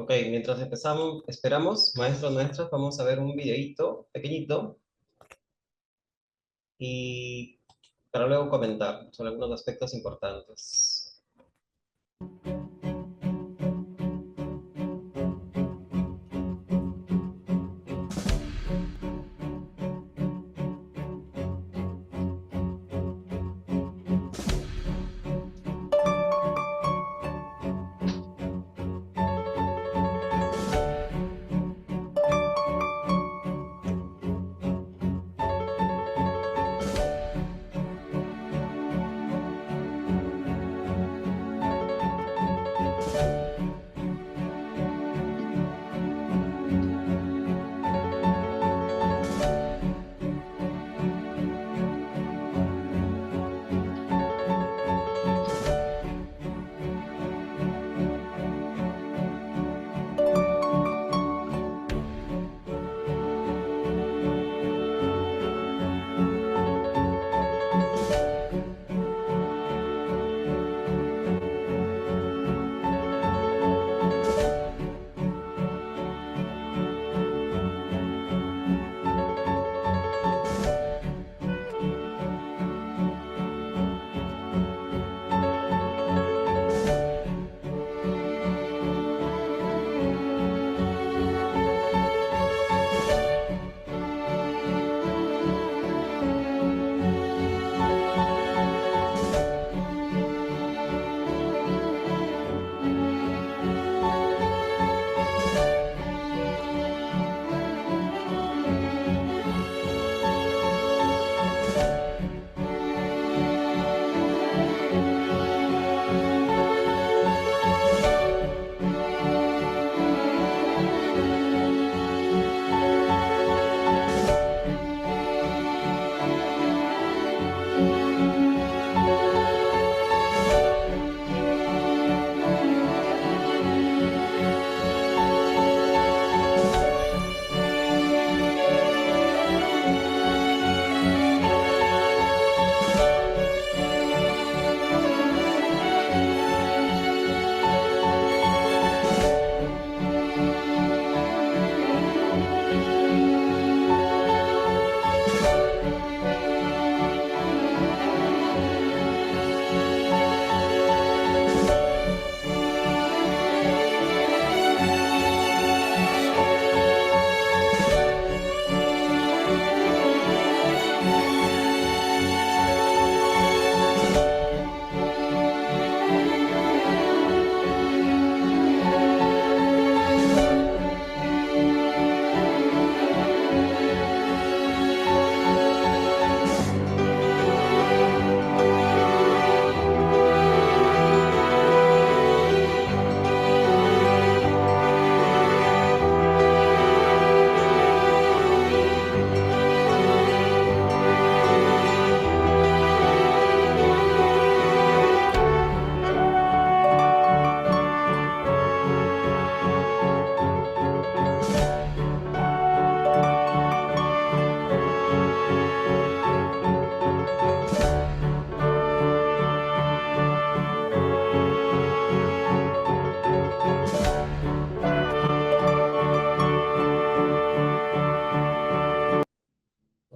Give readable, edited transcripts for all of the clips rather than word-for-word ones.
Ok, mientras empezamos, esperamos, maestros, maestras, vamos a ver un videíto pequeñito y para luego comentar sobre algunos aspectos importantes.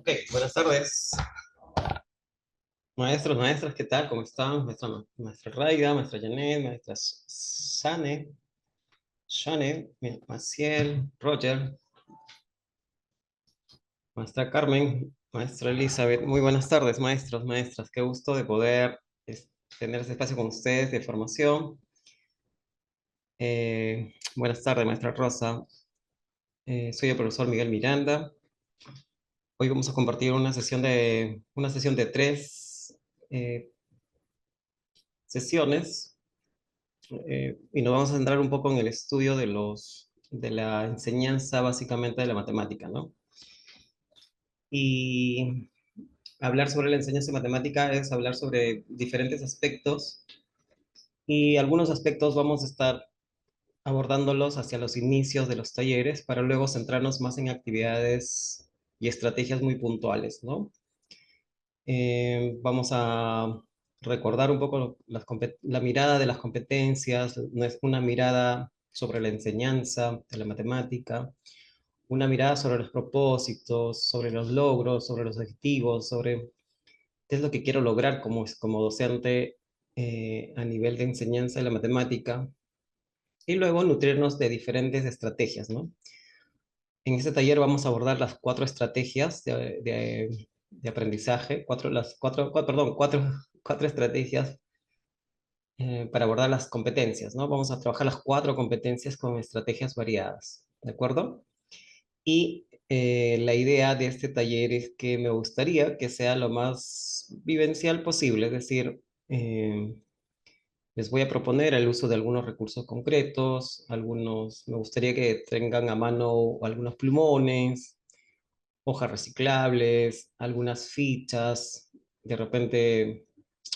Ok, buenas tardes. Maestros, maestras, ¿qué tal? ¿Cómo están? Maestra Raida, maestra Janet, maestra Sane, Shane, Maciel, Roger, maestra Carmen, maestra Elizabeth. Muy buenas tardes, maestros, maestras. Qué gusto de poder tener este espacio con ustedes de formación. Buenas tardes, maestra Rosa. Soy el profesor Miguel Miranda. Hoy vamos a compartir una sesión de tres sesiones y nos vamos a centrar un poco en el estudio de la enseñanza básicamente de la matemática, ¿no? Y hablar sobre la enseñanza de matemática es hablar sobre diferentes aspectos y algunos aspectos vamos a estar abordándolos hacia los inicios de los talleres para luego centrarnos más en actividades y estrategias muy puntuales, ¿no? Vamos a recordar un poco la mirada de las competencias, no es una mirada sobre la enseñanza de la matemática, una mirada sobre los propósitos, sobre los logros, sobre los objetivos, sobre qué es lo que quiero lograr como docente a nivel de enseñanza de la matemática, y luego nutrirnos de diferentes estrategias, ¿no? En este taller vamos a abordar las cuatro estrategias de aprendizaje, cuatro estrategias para abordar las competencias, ¿no? Vamos a trabajar las cuatro competencias con estrategias variadas, ¿de acuerdo? Y la idea de este taller es que me gustaría que sea lo más vivencial posible, es decir, les voy a proponer el uso de algunos recursos concretos, me gustaría que tengan a mano algunos plumones, hojas reciclables, algunas fichas, de repente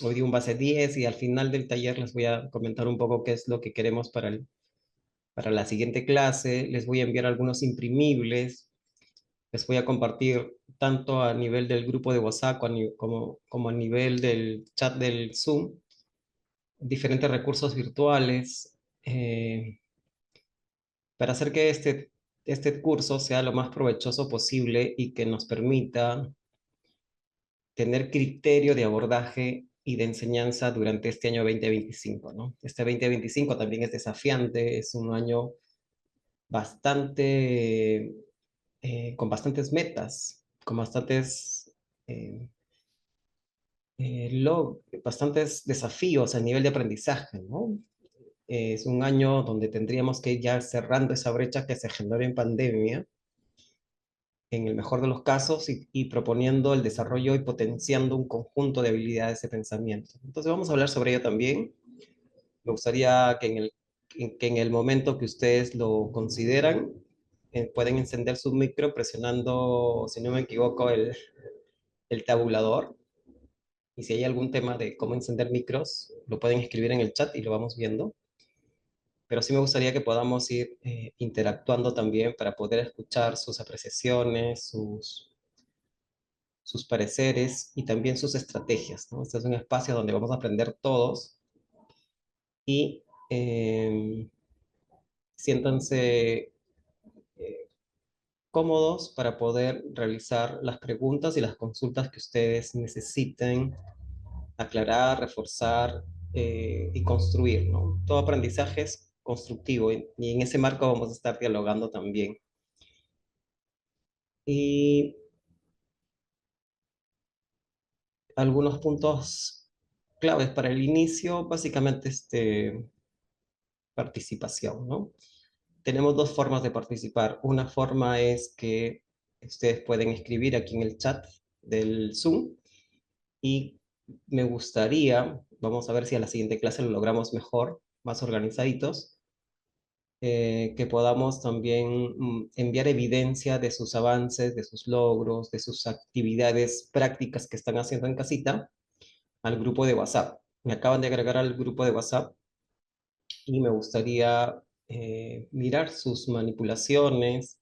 hoy di un base 10 y al final del taller les voy a comentar un poco qué es lo que queremos para la siguiente clase, les voy a enviar algunos imprimibles, les voy a compartir tanto a nivel del grupo de WhatsApp como a nivel del chat del Zoom, diferentes recursos virtuales para hacer que este curso sea lo más provechoso posible y que nos permita tener criterio de abordaje y de enseñanza durante este año 2025, ¿no? Este 2025 también es desafiante, es un año bastante, con bastantes metas, con eh, bastantes desafíos a nivel de aprendizaje, ¿no? Es un año donde tendríamos que ir ya cerrando esa brecha que se generó en pandemia, en el mejor de los casos, y proponiendo el desarrollo y potenciando un conjunto de habilidades de pensamiento. Entonces vamos a hablar sobre ello también. Me gustaría que en el momento que ustedes lo consideran, pueden encender su micro presionando, si no me equivoco, el tabulador. Y si hay algún tema de cómo encender micros, lo pueden escribir en el chat y lo vamos viendo. Pero sí me gustaría que podamos ir interactuando también para poder escuchar sus apreciaciones, sus pareceres y también sus estrategias, ¿no? Este es un espacio donde vamos a aprender todos y siéntanse cómodos para poder realizar las preguntas y las consultas que ustedes necesiten aclarar, reforzar y construir, ¿no? Todo aprendizaje es constructivo y en ese marco vamos a estar dialogando también. Y algunos puntos claves para el inicio, básicamente participación, ¿no? Tenemos dos formas de participar. Una forma es que ustedes pueden escribir aquí en el chat del Zoom y me gustaría, vamos a ver si a la siguiente clase lo logramos mejor, más organizaditos, que podamos también enviar evidencia de sus avances, de sus logros, de sus actividades prácticas que están haciendo en casita al grupo de WhatsApp. Me acaban de agregar al grupo de WhatsApp y me gustaría mirar sus manipulaciones,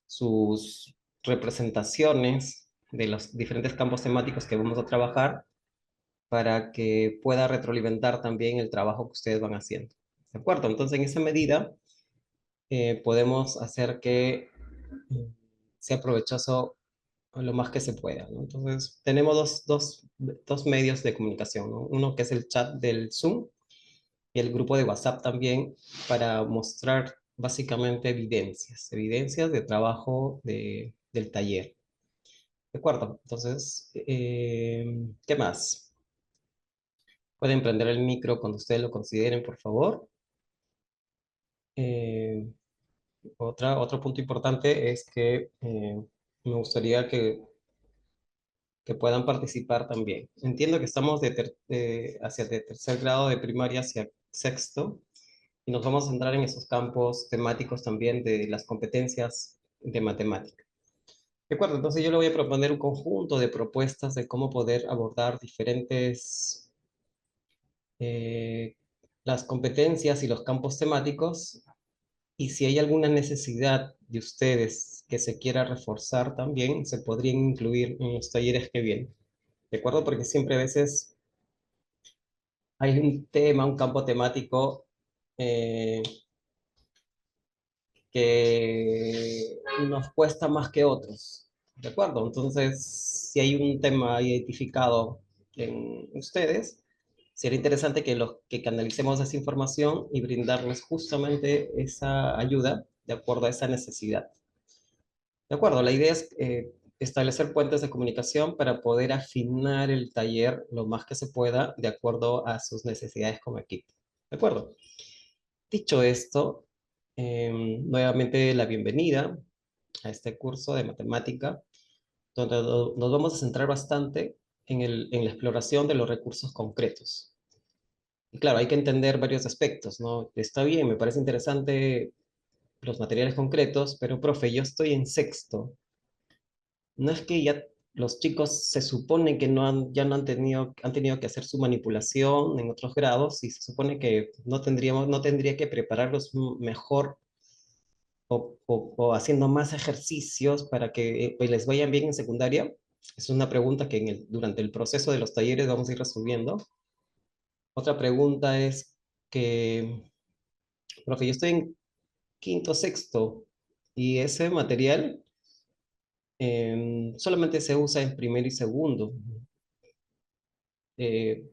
sus representaciones de los diferentes campos temáticos que vamos a trabajar para que pueda retroalimentar también el trabajo que ustedes van haciendo. ¿De acuerdo? Entonces, en esa medida, podemos hacer que sea provechoso lo más que se pueda, ¿no? Entonces, tenemos dos medios de comunicación, ¿no? Uno que es el chat del Zoom y el grupo de WhatsApp también para mostrar básicamente evidencias de trabajo del taller. ¿De acuerdo? Entonces, ¿qué más? Pueden prender el micro cuando ustedes lo consideren, por favor. Eh, otro punto importante es que me gustaría que puedan participar también. Entiendo que estamos hacia de tercer grado de primaria hacia sexto y nos vamos a centrar en esos campos temáticos también de las competencias de matemática. De acuerdo, entonces yo le voy a proponer un conjunto de propuestas de cómo poder abordar eh, las competencias y los campos temáticos, y si hay alguna necesidad de ustedes que se quiera reforzar también, se podrían incluir en los talleres que vienen. ¿De acuerdo? Porque siempre a veces hay un tema, un campo temático eh, que nos cuesta más que otros, ¿de acuerdo? Entonces, si hay un tema identificado en ustedes, sería interesante que canalicemos esa información y brindarles justamente esa ayuda de acuerdo a esa necesidad. De acuerdo, la idea es establecer puentes de comunicación para poder afinar el taller lo más que se pueda de acuerdo a sus necesidades como equipo. ¿De acuerdo? Dicho esto, nuevamente la bienvenida a este curso de matemática, donde nos vamos a centrar bastante en la exploración de los recursos concretos. Y claro, hay que entender varios aspectos, ¿no? Está bien, me parece interesante los materiales concretos, pero profe, yo estoy en sexto. No es que ya los chicos se supone que ya no han tenido que hacer su manipulación en otros grados y se supone que no tendría que prepararlos mejor o haciendo más ejercicios para que pues, les vayan bien en secundaria? Es una pregunta que durante el proceso de los talleres vamos a ir resolviendo. Otra pregunta es que, profe, yo estoy en quinto, sexto, y ese material solamente se usa en primero y segundo.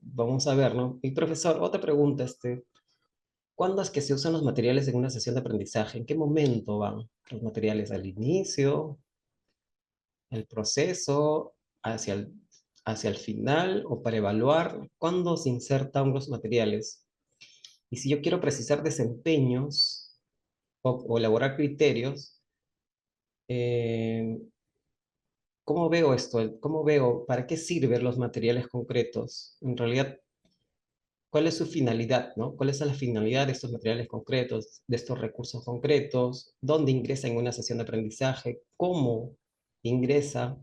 Vamos a ver, ¿no? Y profesor, otra pregunta, ¿cuándo es que se usan los materiales en una sesión de aprendizaje? ¿En qué momento van los materiales? ¿Al inicio, el proceso, hacia hacia el final o para evaluar? ¿Cuándo se insertan los materiales? Y si yo quiero precisar desempeños o elaborar criterios, eh, ¿cómo veo esto? ¿Cómo veo para qué sirven los materiales concretos? En realidad, ¿cuál es su finalidad, no? ¿Cuál es la finalidad de estos materiales concretos, de estos recursos concretos? ¿Dónde ingresa en una sesión de aprendizaje? ¿Cómo ingresa?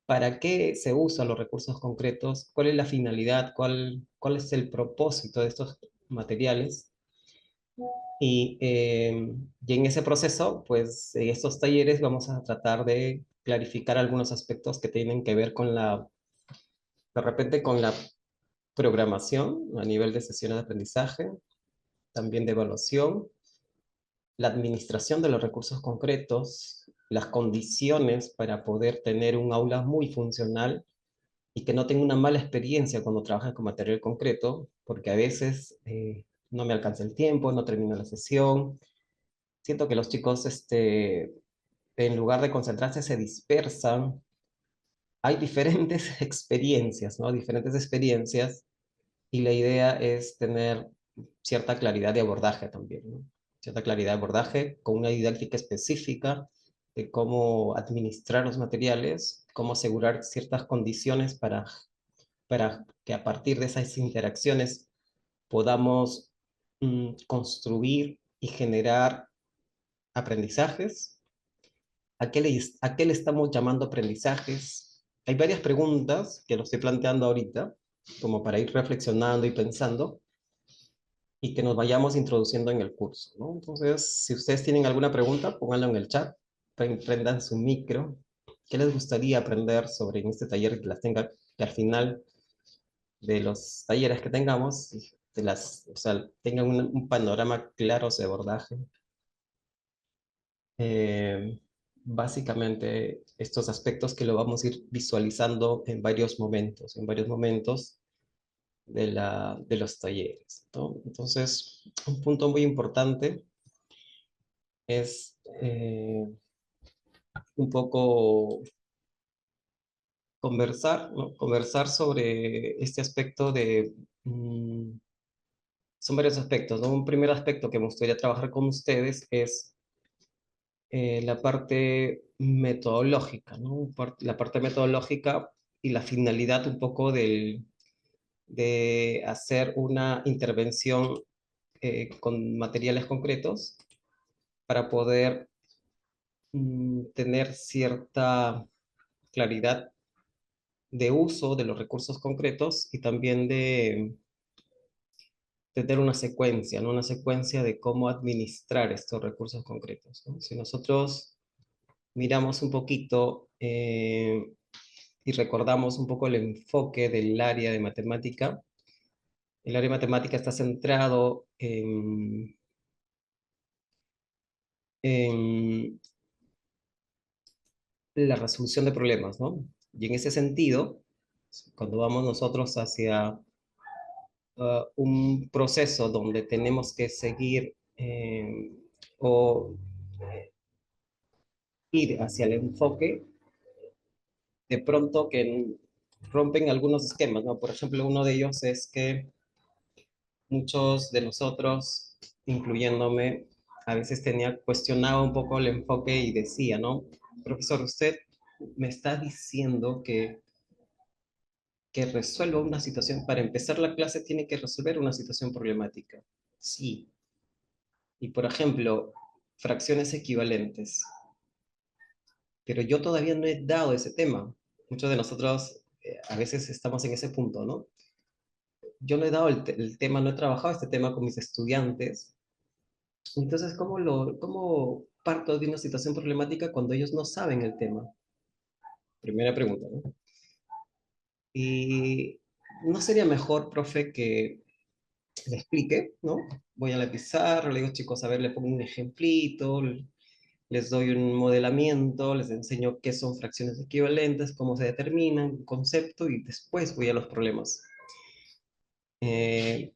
¿Para qué se usan los recursos concretos? ¿Cuál es la finalidad? ¿Cuál es el propósito de estos materiales? Y en ese proceso, pues en estos talleres vamos a tratar de clarificar algunos aspectos que tienen que ver con de repente con la programación a nivel de sesiones de aprendizaje, también de evaluación, la administración de los recursos concretos, las condiciones para poder tener un aula muy funcional y que no tenga una mala experiencia cuando trabaja con material concreto, porque a veces no me alcanza el tiempo, no termino la sesión. Siento que los chicos, en lugar de concentrarse, se dispersan. Hay diferentes experiencias, ¿no? Diferentes experiencias, y la idea es tener cierta claridad de abordaje también, ¿no? Cierta claridad de abordaje con una didáctica específica de cómo administrar los materiales, cómo asegurar ciertas condiciones para que a partir de esas interacciones podamos construir y generar aprendizajes. A qué le estamos llamando aprendizajes? Hay varias preguntas que lo estoy planteando ahorita, como para ir reflexionando y pensando, y que nos vayamos introduciendo en el curso, ¿no? Entonces, si ustedes tienen alguna pregunta, pónganla en el chat, prendan su micro. ¿Qué les gustaría aprender sobre en este taller que al final de los talleres que tengamos, o sea, tengan un panorama claro de abordaje? Eh, Básicamente, estos aspectos que lo vamos a ir visualizando en varios momentos de los talleres, ¿no? Entonces, un punto muy importante es un poco conversar, ¿no? Conversar sobre este aspecto son varios aspectos, ¿no? Un primer aspecto que me gustaría trabajar con ustedes es la parte metodológica, ¿no? La parte metodológica y la finalidad un poco de hacer una intervención con materiales concretos para poder tener cierta claridad de uso de los recursos concretos y también de tener una secuencia, ¿no? Una secuencia de cómo administrar estos recursos concretos, ¿no? Si nosotros miramos un poquito y recordamos un poco el enfoque del área de matemática, el área de matemática está centrado en la resolución de problemas, ¿no? Y en ese sentido, cuando vamos nosotros hacia un proceso donde tenemos que seguir o ir hacia el enfoque, de pronto que rompen algunos esquemas, ¿no? Por ejemplo, uno de ellos es que muchos de nosotros, incluyéndome, a veces tenía cuestionado un poco el enfoque y decía, ¿no? Profesor, usted me está diciendo que resuelva una situación, para empezar la clase tiene que resolver una situación problemática. Sí. Y por ejemplo, fracciones equivalentes. Pero yo todavía no he dado ese tema. Muchos de nosotros a veces estamos en ese punto, ¿no? Yo no he dado el tema, no he trabajado este tema con mis estudiantes. Entonces, ¿cómo parto de una situación problemática cuando ellos no saben el tema? Primera pregunta, ¿no? Y ¿no sería mejor, profe, que le explique, ¿no? Voy a la pizarra, le digo, chicos, a ver, le pongo un ejemplito, les doy un modelamiento, les enseño qué son fracciones equivalentes, cómo se determinan, un concepto, y después voy a los problemas. Eh,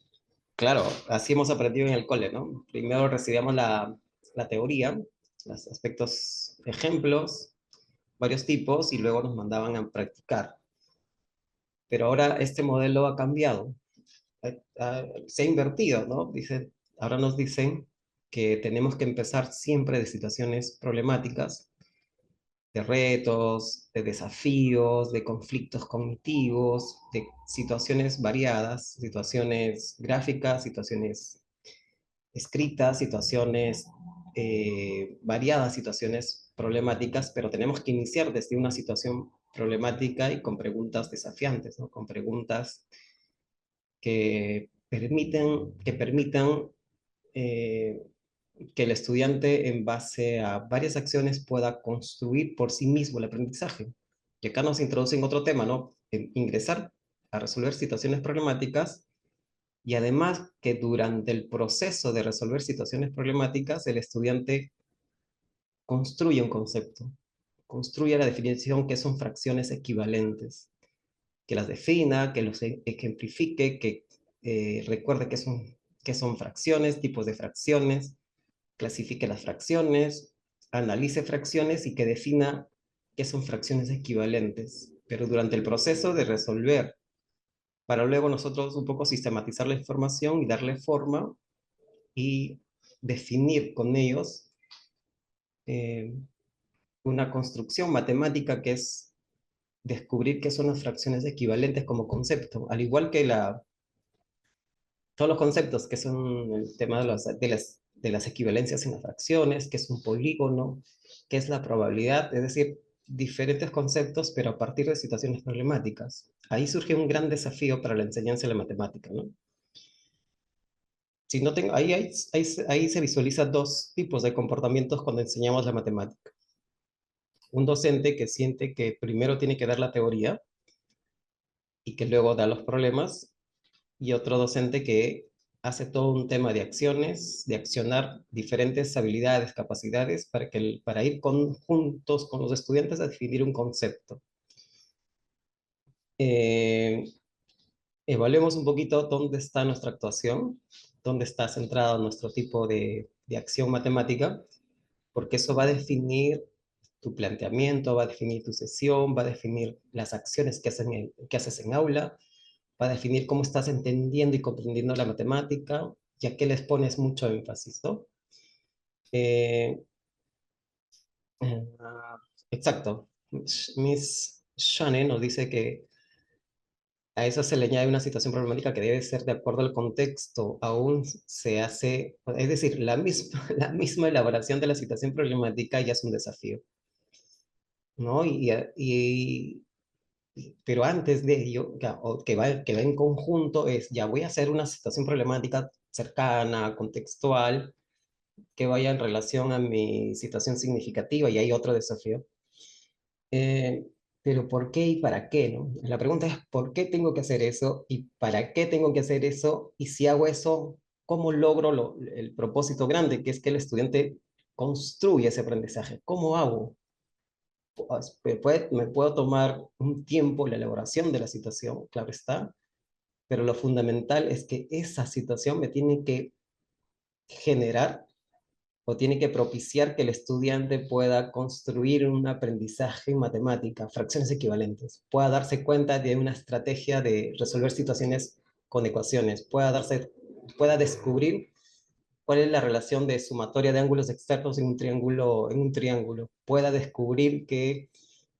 claro, así hemos aprendido en el cole, ¿no? Primero recibíamos la teoría, los aspectos, ejemplos, varios tipos, y luego nos mandaban a practicar. Pero ahora este modelo ha cambiado, se ha invertido, ¿no? Ahora nos dicen que tenemos que empezar siempre de situaciones problemáticas, de retos, de desafíos, de conflictos cognitivos, de situaciones variadas, situaciones gráficas, situaciones escritas, situaciones variadas, situaciones problemáticas, pero tenemos que iniciar desde una situación problemática y con preguntas desafiantes, ¿no? Con preguntas que permitan eh, que el estudiante, en base a varias acciones, pueda construir por sí mismo el aprendizaje. Y acá nos introducen otro tema, ¿no? Ingresar a resolver situaciones problemáticas, y además que durante el proceso de resolver situaciones problemáticas, el estudiante construye un concepto, construye la definición que son fracciones equivalentes, que las defina, que los ejemplifique, que recuerde qué son fracciones, tipos de fracciones, clasifique las fracciones, analice fracciones y que defina qué son fracciones equivalentes. Pero durante el proceso de resolver, para luego nosotros un poco sistematizar la información y darle forma y definir con ellos eh, una construcción matemática que es descubrir qué son las fracciones equivalentes como concepto, al igual que todos los conceptos que son el tema de las equivalencias en las fracciones, qué es un polígono, qué es la probabilidad, es decir, diferentes conceptos, pero a partir de situaciones problemáticas. Ahí surge un gran desafío para la enseñanza de la matemática, ¿no? Si no tengo, ahí se visualizan dos tipos de comportamientos cuando enseñamos la matemática. Un docente que siente que primero tiene que dar la teoría y que luego da los problemas, y otro docente que hace todo un tema de acciones, de accionar diferentes habilidades, capacidades, para ir juntos con los estudiantes a definir un concepto. Eh, Evaluemos un poquito dónde está nuestra actuación, dónde está centrado nuestro tipo de acción matemática, porque eso va a definir tu planteamiento, va a definir tu sesión, va a definir las acciones que haces en aula, va a definir cómo estás entendiendo y comprendiendo la matemática, y a qué les pones mucho énfasis, ¿no? Eh, exacto. Miss Shane nos dice que a eso se le añade una situación problemática que debe ser de acuerdo al contexto. Aún se hace, es decir, la misma, la misma elaboración de la situación problemática ya es un desafío, ¿no? Pero antes de ello, que va en conjunto, es ya voy a hacer una situación problemática cercana, contextual, que vaya en relación a mi situación significativa, y hay otro desafío. Eh, pero ¿por qué y para qué, no? La pregunta es ¿por qué tengo que hacer eso y para qué tengo que hacer eso? Y si hago eso, ¿cómo logro el propósito grande, que es que el estudiante construye ese aprendizaje. ¿Cómo hago? Pues, me puedo tomar un tiempo la elaboración de la situación, claro está, pero lo fundamental es que esa situación me tiene que generar o tiene que propiciar que el estudiante pueda construir un aprendizaje en matemática, fracciones equivalentes, pueda darse cuenta de una estrategia de resolver situaciones con ecuaciones, pueda descubrir cuál es la relación de sumatoria de ángulos externos en un triángulo, pueda descubrir que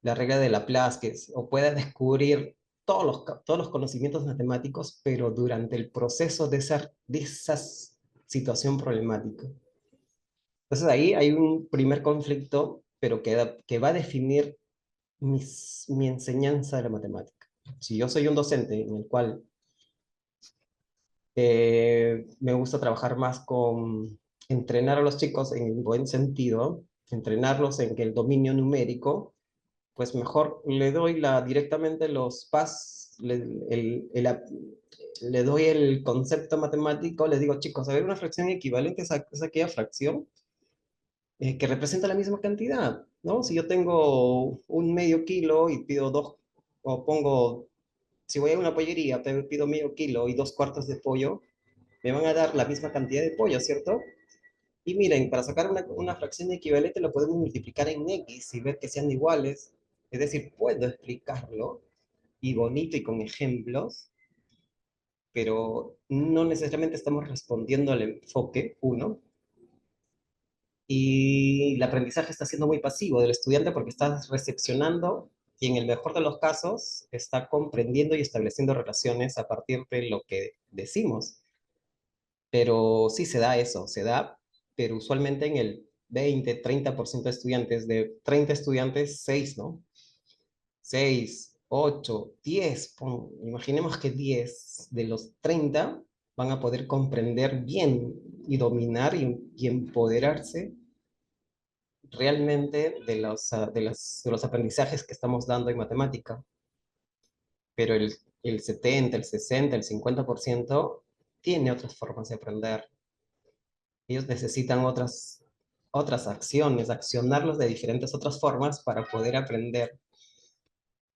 la regla de Laplace, o pueda descubrir todos los conocimientos matemáticos, pero durante el proceso de esa situación problemática. Entonces ahí hay un primer conflicto, pero que va a definir mi enseñanza de la matemática. Si yo soy un docente en el cual me gusta trabajar más con entrenar a los chicos en el buen sentido, entrenarlos en que el dominio numérico, pues mejor le doy directamente los le doy el concepto matemático, les digo, chicos, a ver, una fracción equivalente es aquella fracción que representa la misma cantidad, ¿no? Si yo tengo un medio kilo y pido dos, o pongo, si voy a una pollería, pido medio kilo y 2 cuartos de pollo, me van a dar la misma cantidad de pollo, ¿cierto? Y miren, para sacar una fracción equivalente lo podemos multiplicar en X y ver que sean iguales. Es decir, puedo explicarlo y bonito y con ejemplos, pero no necesariamente estamos respondiendo al enfoque, uno, y el aprendizaje está siendo muy pasivo del estudiante porque está recepcionando y en el mejor de los casos está comprendiendo y estableciendo relaciones a partir de lo que decimos. Pero sí se da eso, se da, pero usualmente en el 20-30% de estudiantes, de 30 estudiantes, 6, ¿no? 6, 8, 10, imaginemos que 10 de los 30 van a poder comprender bien y dominar y empoderarse realmente de los aprendizajes que estamos dando en matemática. Pero el 70, el 60, el 50% tiene otras formas de aprender. Ellos necesitan otras acciones, accionarlos de diferentes otras formas para poder aprender.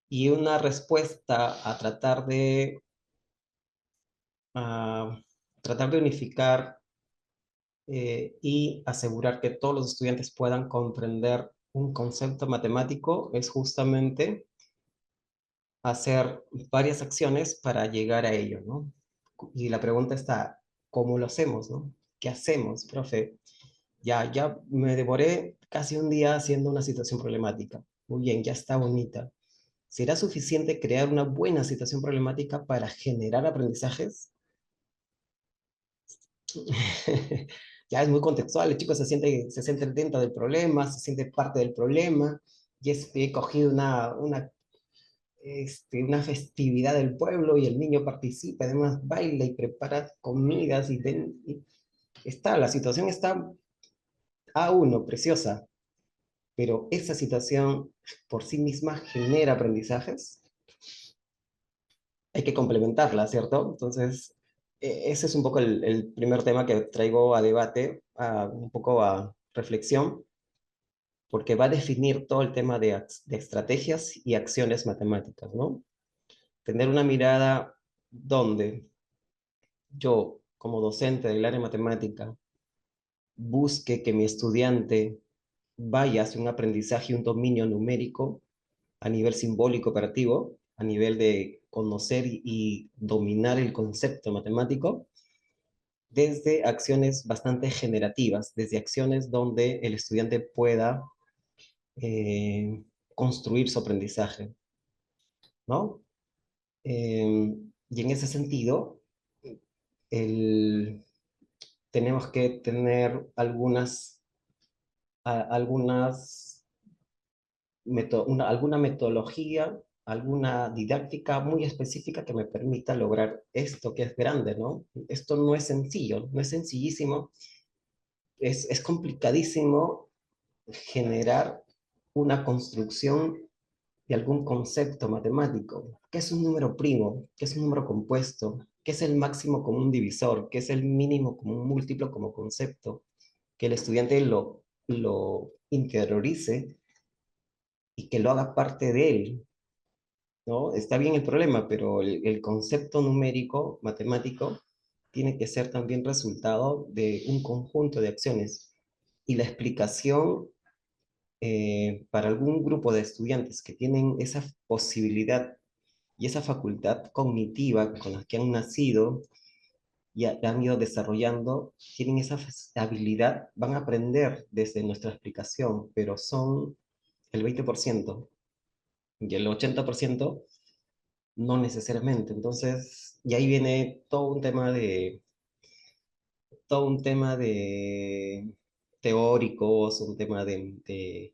Y una respuesta a tratar de unificar y asegurar que todos los estudiantes puedan comprender un concepto matemático es justamente hacer varias acciones para llegar a ello, ¿no? Y la pregunta está, ¿cómo lo hacemos, no? ¿Qué hacemos, profe? Ya me devoré casi un día haciendo una situación problemática. Muy bien, ya está bonita. ¿Será suficiente crear una buena situación problemática para generar aprendizajes? Ya es muy contextual, el chico se siente dentro del problema, se siente parte del problema, y he cogido una festividad del pueblo y el niño participa, además baila y prepara comidas y la situación está a uno, preciosa, pero esa situación por sí misma genera aprendizajes, hay que complementarla, ¿cierto? Entonces, ese es un poco el primer tema que traigo a debate, un poco a reflexión, porque va a definir todo el tema de estrategias y acciones matemáticas, ¿no? Tener una mirada donde yo, como docente del área matemática, busque que mi estudiante vaya hacia un aprendizaje y un dominio numérico a nivel simbólico operativo, a nivel de conocer y dominar el concepto matemático, desde acciones bastante generativas, desde acciones donde el estudiante pueda eh, construir su aprendizaje, ¿no? Y en ese sentido, el, tenemos que tener algunas alguna metodología, alguna didáctica muy específica que me permita lograr esto que es grande, ¿no? Esto no es sencillo, no es sencillísimo, es complicadísimo generar una construcción de algún concepto matemático. ¿Qué es un número primo? ¿Qué es un número compuesto? ¿Qué es el máximo común divisor? ¿Qué es el mínimo común múltiplo como concepto? Que el estudiante lo interiorice y que lo haga parte de él, ¿no? Está bien el problema, pero el concepto numérico, matemático, tiene que ser también resultado de un conjunto de acciones. Y la explicación para algún grupo de estudiantes que tienen esa posibilidad y esa facultad cognitiva con las que han nacido y han ido desarrollando, tienen esa habilidad, van a aprender desde nuestra explicación, pero son el 20% y el 80% no necesariamente. Entonces, y ahí viene todo un tema de teóricos, un tema de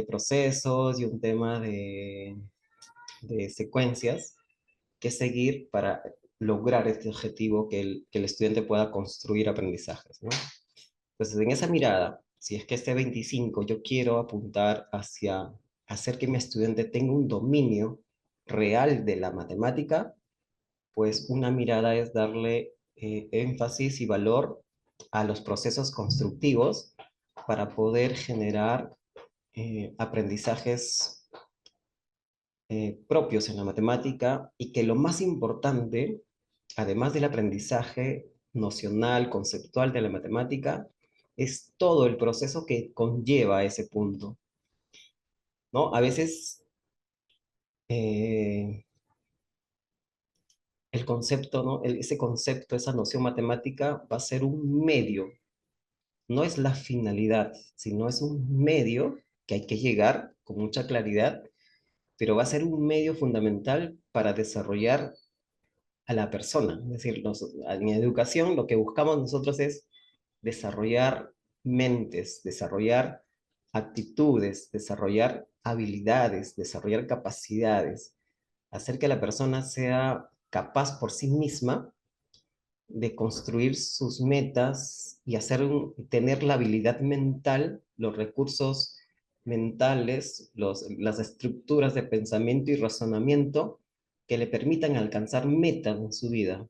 procesos y un tema de secuencias que seguir para lograr este objetivo que el estudiante pueda construir aprendizajes, ¿no? Entonces, en esa mirada, si es que este 25 yo quiero apuntar hacia hacer que mi estudiante tenga un dominio real de la matemática, pues una mirada es darle énfasis y valor a los procesos constructivos para poder generar aprendizajes propios en la matemática y que lo más importante, además del aprendizaje nocional, conceptual de la matemática, es todo el proceso que conlleva a ese punto, ¿no? A veces eh, el concepto, ¿no? Ese concepto, esa noción matemática va a ser un medio, no es la finalidad, sino es un medio que hay que llegar con mucha claridad, pero va a ser un medio fundamental para desarrollar a la persona. Es decir, en educación lo que buscamos nosotros es desarrollar mentes, desarrollar actitudes, desarrollar habilidades, desarrollar capacidades, hacer que la persona sea capaz por sí misma de construir sus metas y tener la habilidad mental, los recursos mentales, las estructuras de pensamiento y razonamiento que le permitan alcanzar metas en su vida,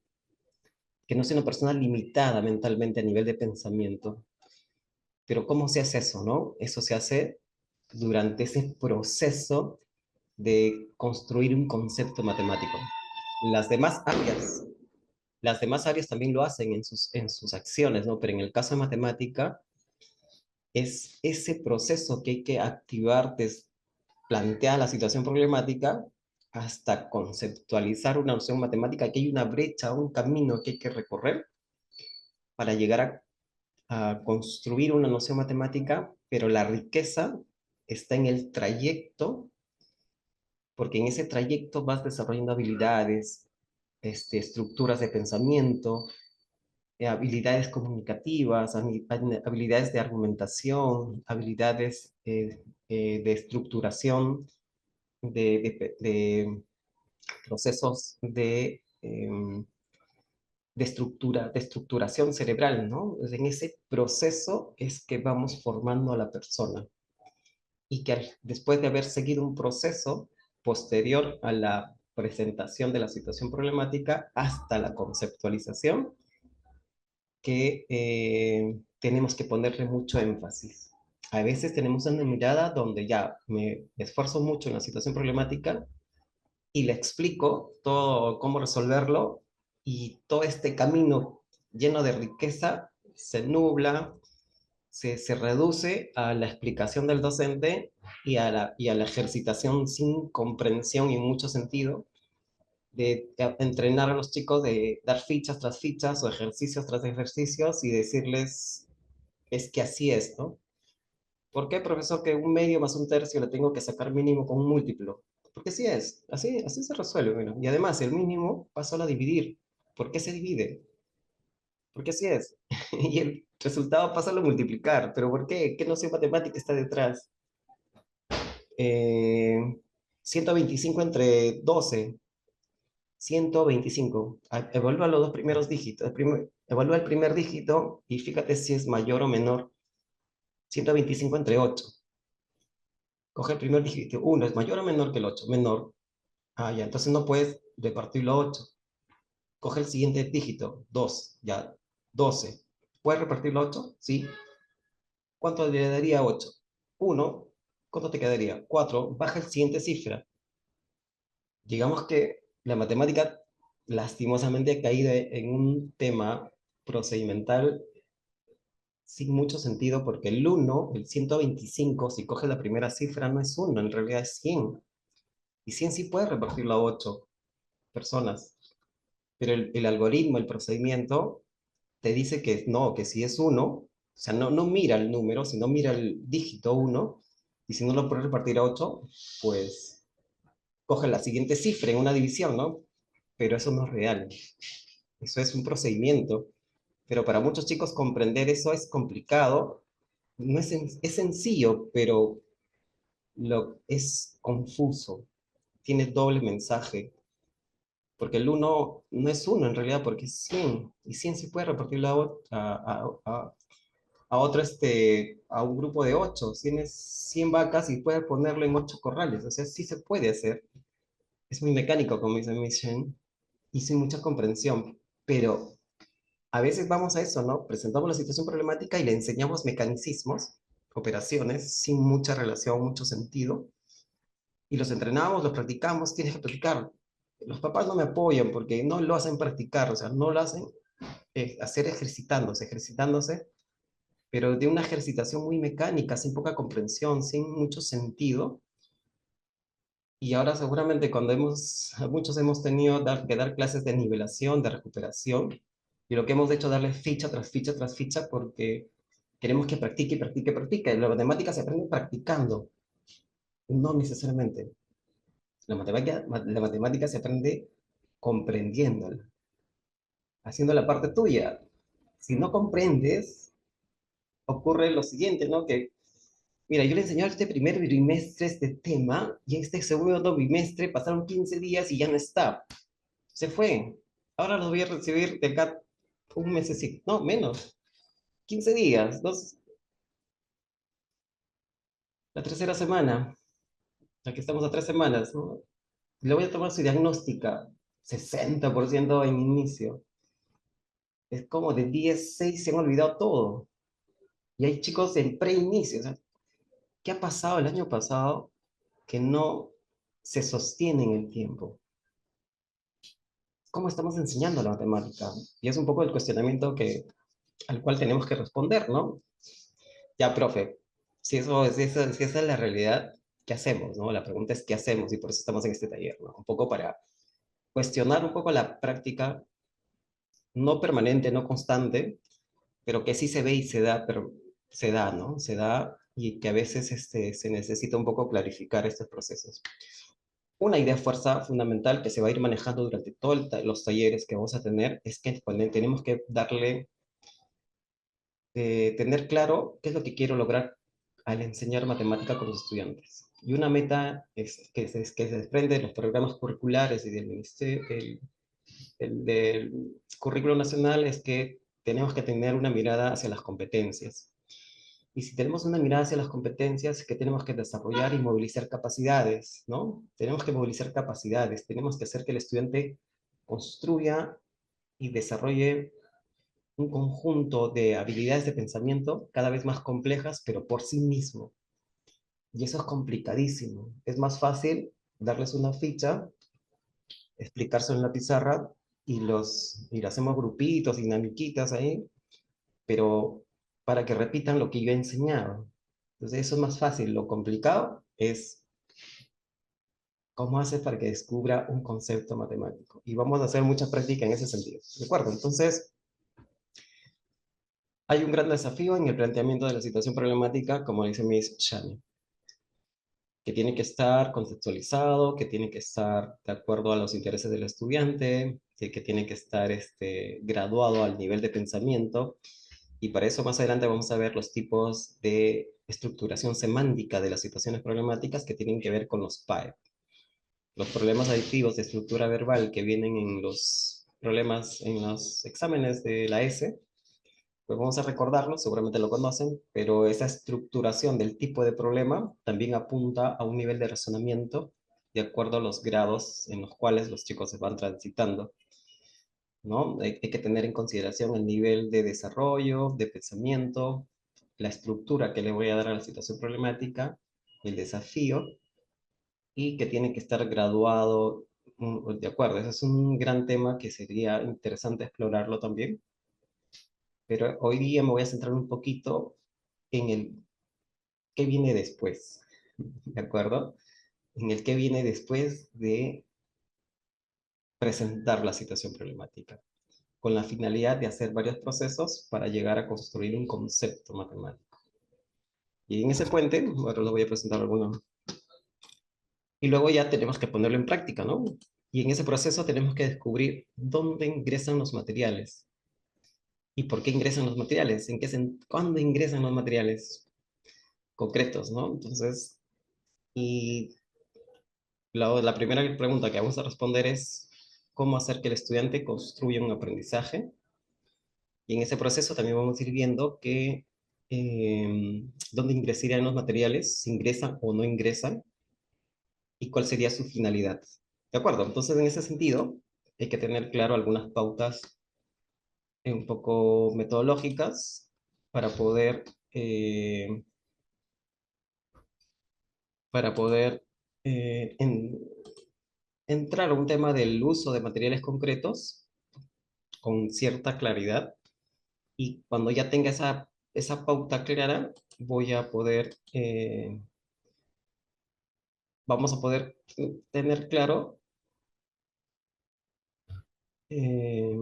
que no sea una persona limitada mentalmente a nivel de pensamiento. Pero ¿cómo se hace eso, no? Eso se hace durante ese proceso de construir un concepto matemático. Las demás áreas las demás áreas también lo hacen en sus acciones, ¿no? Pero en el caso de matemática, es ese proceso que hay que activar desde plantear la situación problemática hasta conceptualizar una noción matemática, que hay una brecha, un camino que hay que recorrer para llegar a construir una noción matemática, pero la riqueza está en el trayecto, porque en ese trayecto vas desarrollando habilidades, estructuras de pensamiento, habilidades comunicativas, habilidades de argumentación, habilidades de estructuración, de procesos de estructuración cerebral, ¿no? En ese proceso es que vamos formando a la persona y que después de haber seguido un proceso posterior a la presentación de la situación problemática hasta la conceptualización, que tenemos que ponerle mucho énfasis. A veces tenemos una mirada donde ya me esfuerzo mucho en la situación problemática y le explico todo cómo resolverlo y todo este camino lleno de riqueza se nubla, se reduce a la explicación del docente y a la ejercitación sin comprensión y en mucho sentido de entrenar a los chicos, de dar fichas tras fichas o ejercicios tras ejercicios y decirles, es que así es, ¿no? ¿Por qué, profesor, que un medio más un tercio le tengo que sacar mínimo con un múltiplo? Porque así es, así se resuelve. Bueno. Y además, el mínimo pasa a dividir. ¿Por qué se divide? Porque así es. Y el resultado pasa a multiplicar. ¿Pero por qué? ¿Qué noción matemática está detrás? Eh, 125 entre 12. 125. Evalúa los dos primeros dígitos. Evalúa el primer dígito y fíjate si es mayor o menor. 125 entre 8. Coge el primer dígito. 1 es mayor o menor que el 8. Menor. Ah, ya. Entonces no puedes repartirlo a 8. Coge el siguiente dígito. 2. Ya. 12. ¿Puedes repartirlo a 8? Sí. ¿Cuánto le daría 8? 1. ¿Cuánto te quedaría? 4. Baja el siguiente cifra. Digamos que la matemática lastimosamente ha caído en un tema procedimental sin mucho sentido, porque el 1, el 125, si coges la primera cifra, no es 1, en realidad es 100. Y 100 sí puede repartirlo a 8 personas. Pero el algoritmo, el procedimiento, te dice que no, que si es 1, o sea, no mira el número, sino mira el dígito 1, y si no lo puedes repartir a 8, pues coge la siguiente cifra en una división, ¿no? Pero eso no es real. Eso es un procedimiento. Pero para muchos chicos comprender eso es complicado. No es, es sencillo, pero es confuso. Tiene doble mensaje. Porque el uno no es uno en realidad, porque es 100. Y 100 se puede repartirlo a otro, a un grupo de 8. Tienes 100 vacas y puedes ponerlo en 8 corrales. O sea, sí se puede hacer. Es muy mecánico, como dice Mission, y sin mucha comprensión. Pero a veces vamos a eso, ¿no? Presentamos la situación problemática y le enseñamos mecanicismos, operaciones, sin mucha relación, mucho sentido, y los entrenamos, los practicamos, tienes que practicar. Los papás no me apoyan porque no lo hacen practicar, o sea, no lo hacen hacer ejercitándose, ejercitándose, pero de una ejercitación muy mecánica, sin poca comprensión, sin mucho sentido. Y ahora seguramente muchos hemos tenido que dar clases de nivelación, de recuperación, y lo que hemos hecho es darle ficha tras ficha tras ficha porque queremos que practique y practique y practique. La matemática se aprende practicando, no necesariamente. La matemática se aprende comprendiéndola, haciendo la parte tuya. Si no comprendes, ocurre lo siguiente, ¿no? Que, mira, yo le enseñé este primer bimestre este tema, y este segundo bimestre pasaron 15 días y ya no está. Se fue. Ahora los voy a recibir de acá un mesecito, no, menos, 15 días, la tercera semana, aquí estamos a 3 semanas, ¿no? Le voy a tomar su diagnóstica, 60% en inicio. Es como de 10 6 se han olvidado todo. Y hay chicos en preinicio. O sea, ¿qué ha pasado el año pasado que no se sostiene en el tiempo? ¿Cómo estamos enseñando la matemática? Y es un poco el cuestionamiento al cual tenemos que responder, ¿no? Ya, profe, si esa es la realidad, ¿qué hacemos, no? La pregunta es ¿qué hacemos? Y por eso estamos en este taller, ¿no? Un poco para cuestionar un poco la práctica, no permanente, no constante, pero que sí se ve y se da, pero se da, ¿no? Se da y que a veces se necesita un poco clarificar estos procesos. Una idea fuerza fundamental que se va a ir manejando durante todos los talleres que vamos a tener es que tenemos que tener claro qué es lo que quiero lograr al enseñar matemática con los estudiantes. Y una meta que se desprende de los programas curriculares y del ministerio, del currículo nacional es que tenemos que tener una mirada hacia las competencias. Y si tenemos una mirada hacia las competencias, que tenemos que desarrollar y movilizar capacidades, ¿no? Tenemos que movilizar capacidades, tenemos que hacer que el estudiante construya y desarrolle un conjunto de habilidades de pensamiento cada vez más complejas, pero por sí mismo. Y eso es complicadísimo. Es más fácil darles una ficha, explicárselo en la pizarra y lo hacemos grupitos, dinamiquitas ahí, pero para que repitan lo que yo he enseñado. Entonces eso es más fácil. Lo complicado es cómo hace para que descubra un concepto matemático. Y vamos a hacer mucha práctica en ese sentido. ¿De acuerdo? Entonces, hay un gran desafío en el planteamiento de la situación problemática, como dice Miss Shani, que tiene que estar contextualizado, que tiene que estar de acuerdo a los intereses del estudiante, que tiene que estar graduado al nivel de pensamiento. Y para eso más adelante vamos a ver los tipos de estructuración semántica de las situaciones problemáticas que tienen que ver con los PAE. Los problemas adictivos de estructura verbal que vienen en los problemas, en los exámenes de la S, pues vamos a recordarlo, seguramente lo conocen, pero esa estructuración del tipo de problema también apunta a un nivel de razonamiento de acuerdo a los grados en los cuales los chicos se van transitando, ¿no? Hay que tener en consideración el nivel de desarrollo, de pensamiento, la estructura que le voy a dar a la situación problemática, el desafío, y que tiene que estar graduado, de acuerdo. Ese es un gran tema que sería interesante explorarlo también, pero hoy día me voy a centrar un poquito en el qué viene después, ¿de acuerdo? En el qué viene después de presentar la situación problemática, con la finalidad de hacer varios procesos para llegar a construir un concepto matemático. Y en ese puente, ahora lo voy a presentar algunos, y luego ya tenemos que ponerlo en práctica, ¿no? Y en ese proceso tenemos que descubrir dónde ingresan los materiales y por qué ingresan los materiales, cuándo ingresan los materiales concretos, ¿no? Entonces, y la primera pregunta que vamos a responder es cómo hacer que el estudiante construya un aprendizaje. Y en ese proceso también vamos a ir viendo dónde ingresarían los materiales, si ingresan o no ingresan, y cuál sería su finalidad. ¿De acuerdo? Entonces, en ese sentido, hay que tener claro algunas pautas un poco metodológicas para poder, eh, para poder eh, en- entrar a un tema del uso de materiales concretos con cierta claridad. Y cuando ya tenga esa pauta clara, vamos a poder tener claro eh,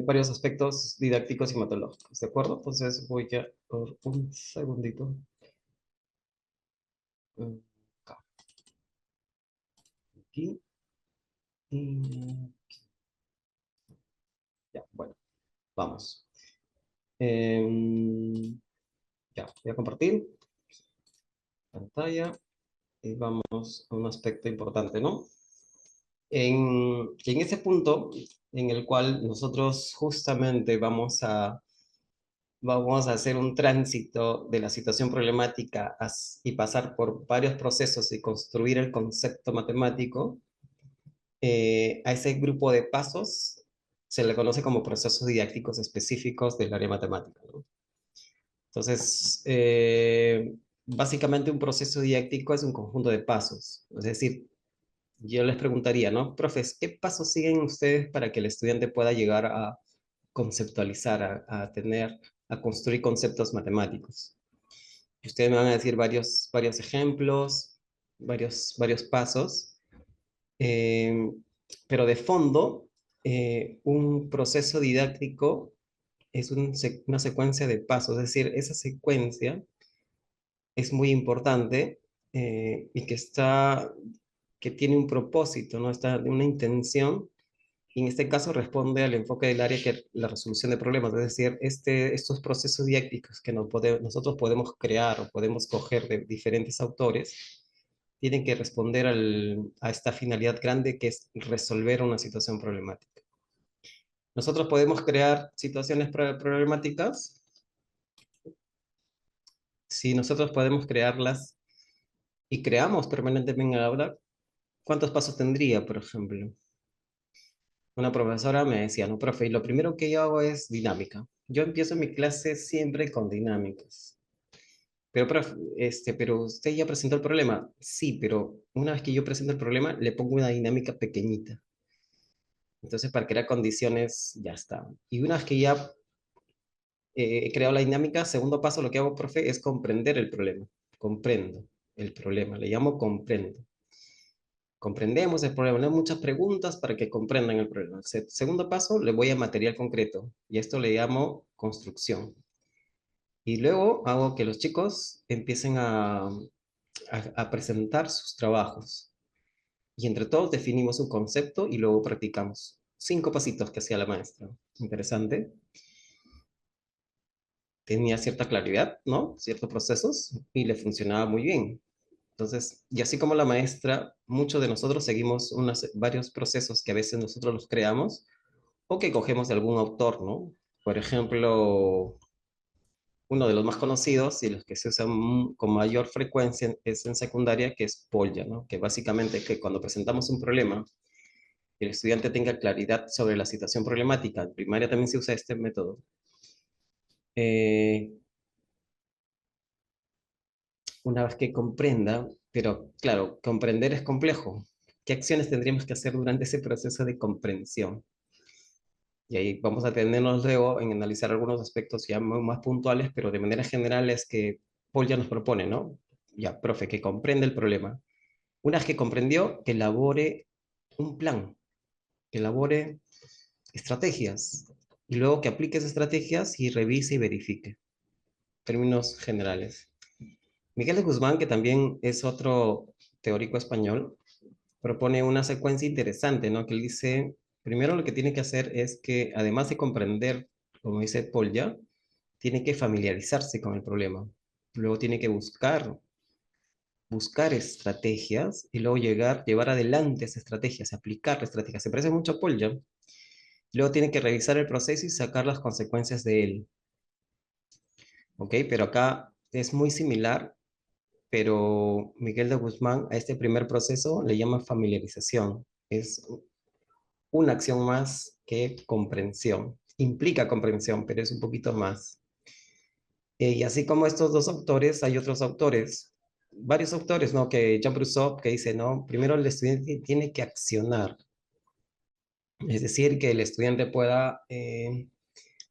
varios aspectos didácticos y metodológicos, ¿de acuerdo? Entonces voy a, por un segundito, acá, aquí, y ya, bueno, vamos. Ya, voy a compartir pantalla y vamos a un aspecto importante, ¿no? En ese punto en el cual nosotros justamente vamos a hacer un tránsito de la situación problemática y pasar por varios procesos y construir el concepto matemático, a ese grupo de pasos se le conoce como procesos didácticos específicos del área matemática, ¿no? Entonces, básicamente un proceso didáctico es un conjunto de pasos. Es decir, yo les preguntaría, ¿no? Profes, ¿qué pasos siguen ustedes para que el estudiante pueda llegar a conceptualizar, a construir conceptos matemáticos? Y ustedes me van a decir varios ejemplos, varios pasos, eh, pero de fondo, un proceso didáctico es una secuencia de pasos, es decir, esa secuencia es muy importante, y que tiene un propósito, ¿no? Está una intención, y en este caso responde al enfoque del área que es la resolución de problemas, es decir, estos procesos didácticos que nosotros podemos crear o podemos coger de diferentes autores, tienen que responder a esta finalidad grande que es resolver una situación problemática. Nosotros podemos crear situaciones problemáticas si nosotros podemos crearlas y creamos permanentemente en el aula. ¿Cuántos pasos tendría, por ejemplo? Una profesora me decía, no, profe, y lo primero que yo hago es dinámica. Yo empiezo mi clase siempre con dinámicas. Pero, profe, pero usted ya presentó el problema. Sí, pero una vez que yo presento el problema, le pongo una dinámica pequeñita. Entonces, para crear condiciones, ya está. Y una vez que ya he creado la dinámica, segundo paso, lo que hago, profe, es comprender el problema. Comprendo el problema. Le llamo comprendo. Comprendemos el problema, le doy muchas preguntas para que comprendan el problema. Segundo paso, le voy a material concreto y esto le llamo construcción. Y luego hago que los chicos empiecen a presentar sus trabajos y entre todos definimos un concepto y luego practicamos. 5 pasitos que hacía la maestra. Interesante. Tenía cierta claridad, ¿no? Ciertos procesos y le funcionaba muy bien. Entonces, y así como la maestra, muchos de nosotros seguimos varios procesos que a veces nosotros los creamos o que cogemos de algún autor, ¿no? Por ejemplo, uno de los más conocidos y los que se usan con mayor frecuencia es en secundaria, que es Polya, ¿no? Que básicamente que cuando presentamos un problema, que el estudiante tenga claridad sobre la situación problemática. En primaria también se usa este método. Eh, una vez que comprenda, pero claro, comprender es complejo. ¿Qué acciones tendríamos que hacer durante ese proceso de comprensión? Y ahí vamos a tenernos luego en analizar algunos aspectos ya más puntuales, pero de manera general es que Paul ya nos propone, ¿no? Ya, profe, que comprenda el problema. Una vez que comprendió, que elabore un plan, que elabore estrategias, y luego que aplique esas estrategias y revise y verifique. Términos generales. Miguel de Guzmán, que también es otro teórico español, propone una secuencia interesante, ¿no? Que él dice, primero lo que tiene que hacer es que, además de comprender, como dice Paul ya, tiene que familiarizarse con el problema. Luego tiene que buscar estrategias y luego llevar adelante esas estrategias, aplicar las estrategias. Se parece mucho a Paul ya. Luego tiene que revisar el proceso y sacar las consecuencias de él. ¿Ok? Pero acá es muy similar, pero Miguel de Guzmán a este primer proceso le llama familiarización. Es una acción más que comprensión. Implica comprensión, pero es un poquito más. Y así como estos dos autores, hay otros autores, varios autores, ¿no? Que Jean Brousseau, que dice, no, primero el estudiante tiene que accionar, es decir, que el estudiante pueda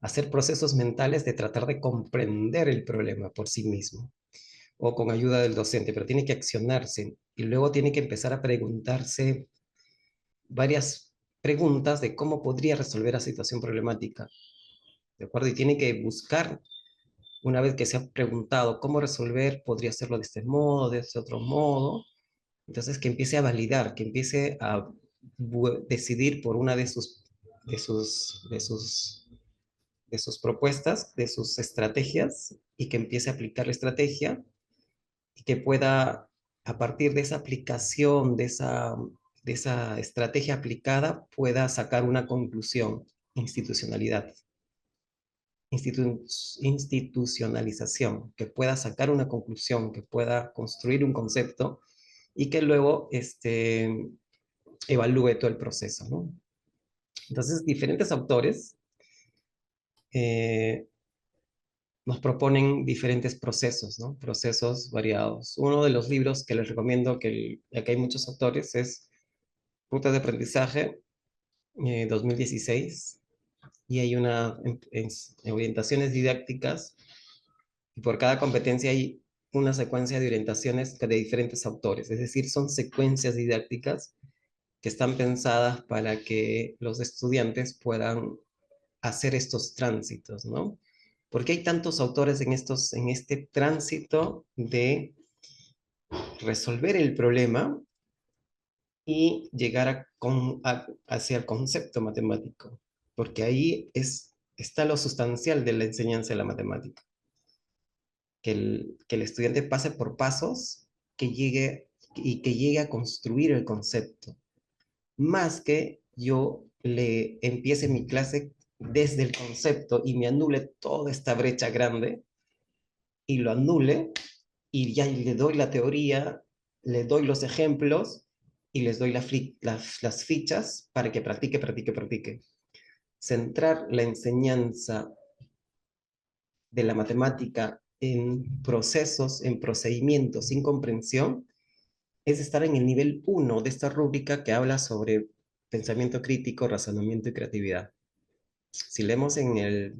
hacer procesos mentales de tratar de comprender el problema por sí mismo o con ayuda del docente, pero tiene que accionarse y luego tiene que empezar a preguntarse varias preguntas de cómo podría resolver la situación problemática, ¿de acuerdo? Y tiene que buscar, una vez que se ha preguntado cómo resolver, podría hacerlo de este modo, de este otro modo, entonces que empiece a validar, que empiece a decidir por una de sus, de sus, de sus propuestas, de sus estrategias, y que empiece a aplicar la estrategia y que pueda, a partir de esa aplicación, de esa estrategia aplicada, pueda sacar una conclusión, institucionalidad, institucionalización, que pueda sacar una conclusión, que pueda construir un concepto y que luego evalúe todo el proceso, ¿no? Entonces, diferentes autores eh, nos proponen diferentes procesos, ¿no? Procesos variados. Uno de los libros que les recomiendo, que aquí hay muchos autores, es Rutas de Aprendizaje 2016, y hay en orientaciones didácticas, y por cada competencia hay una secuencia de orientaciones de diferentes autores, es decir, son secuencias didácticas que están pensadas para que los estudiantes puedan hacer estos tránsitos, ¿no? Porque hay tantos autores en este tránsito de resolver el problema y llegar hacia el concepto matemático, porque ahí está lo sustancial de la enseñanza de la matemática, que el estudiante pase por pasos que llegue a construir el concepto, más que yo le empiece mi clase desde el concepto y me anule toda esta brecha grande y lo anule y ya le doy la teoría, le doy los ejemplos y les doy las fichas para que practique, practique, practique. Centrar la enseñanza de la matemática en procesos, en procedimientos, sin comprensión, es estar en el nivel uno de esta rúbrica que habla sobre pensamiento crítico, razonamiento y creatividad. Si leemos en el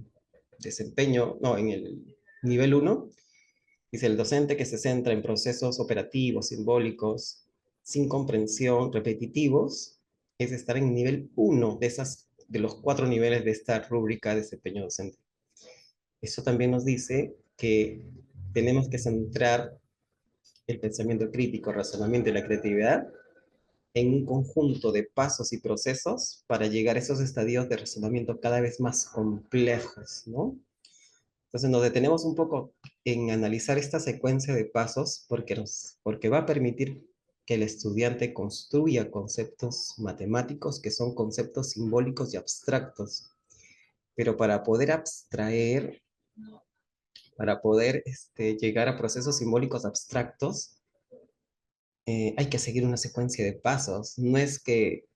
desempeño, no, en el nivel uno, dice el docente que se centra en procesos operativos, simbólicos, sin comprensión, repetitivos, es estar en nivel uno de los 4 niveles de esta rúbrica de desempeño docente. Eso también nos dice que tenemos que centrar el pensamiento crítico, razonamiento y la creatividad en un conjunto de pasos y procesos para llegar a esos estadios de razonamiento cada vez más complejos, ¿no? Entonces nos detenemos un poco en analizar esta secuencia de pasos porque va a permitir que el estudiante construya conceptos matemáticos que son conceptos simbólicos y abstractos. Pero para poder abstraer, para poder llegar a procesos simbólicos abstractos, hay que seguir una secuencia de pasos. No es que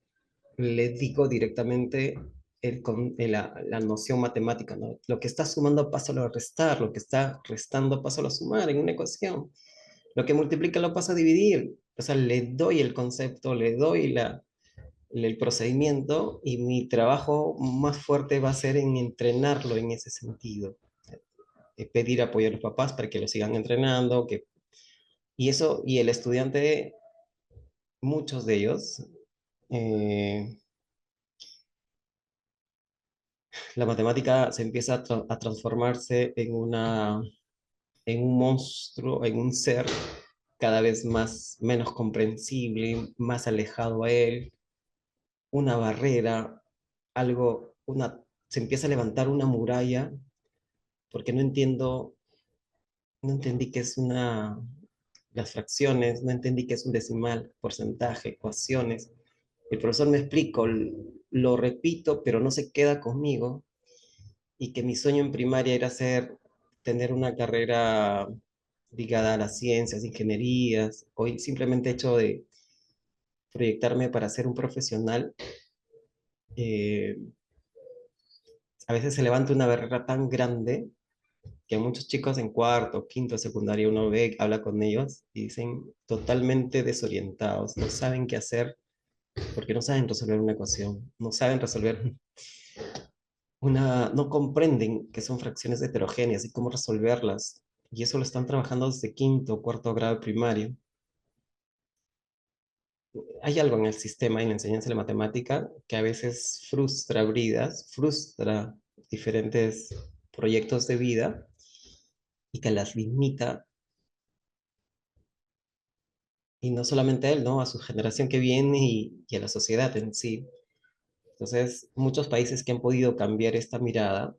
le digo directamente la noción matemática, ¿no? Lo que está sumando pásalo a restar, lo que está restando pásalo a sumar en una ecuación, lo que multiplica lo paso a dividir. O sea, le doy el concepto, le doy el procedimiento y mi trabajo más fuerte va a ser en entrenarlo en ese sentido. Pedir apoyo a los papás para que lo sigan entrenando, y eso, y el estudiante, muchos de ellos, eh, la matemática se empieza a transformarse en un monstruo, en un ser cada vez menos comprensible, más alejado a él, una barrera, se empieza a levantar una muralla, porque no entendí qué es las fracciones, no entendí qué es un decimal, porcentaje, ecuaciones. El profesor me explicó, lo repito, pero no se queda conmigo, y que mi sueño en primaria era tener una carrera ligada a las ciencias, ingenierías, hoy simplemente hecho de proyectarme para ser un profesional, eh, a veces se levanta una barrera tan grande que muchos chicos en cuarto, quinto, secundaria, uno ve, habla con ellos y dicen totalmente desorientados, no saben qué hacer porque no saben resolver una ecuación, no saben resolver no comprenden que son fracciones heterogéneas y cómo resolverlas. Y eso lo están trabajando desde quinto o cuarto grado primario. Hay algo en el sistema, en la enseñanza de la matemática, que a veces frustra vidas, frustra diferentes proyectos de vida y que las limita, y no solamente a él, ¿no? A su generación que viene y a la sociedad en sí. Entonces, muchos países que han podido cambiar esta mirada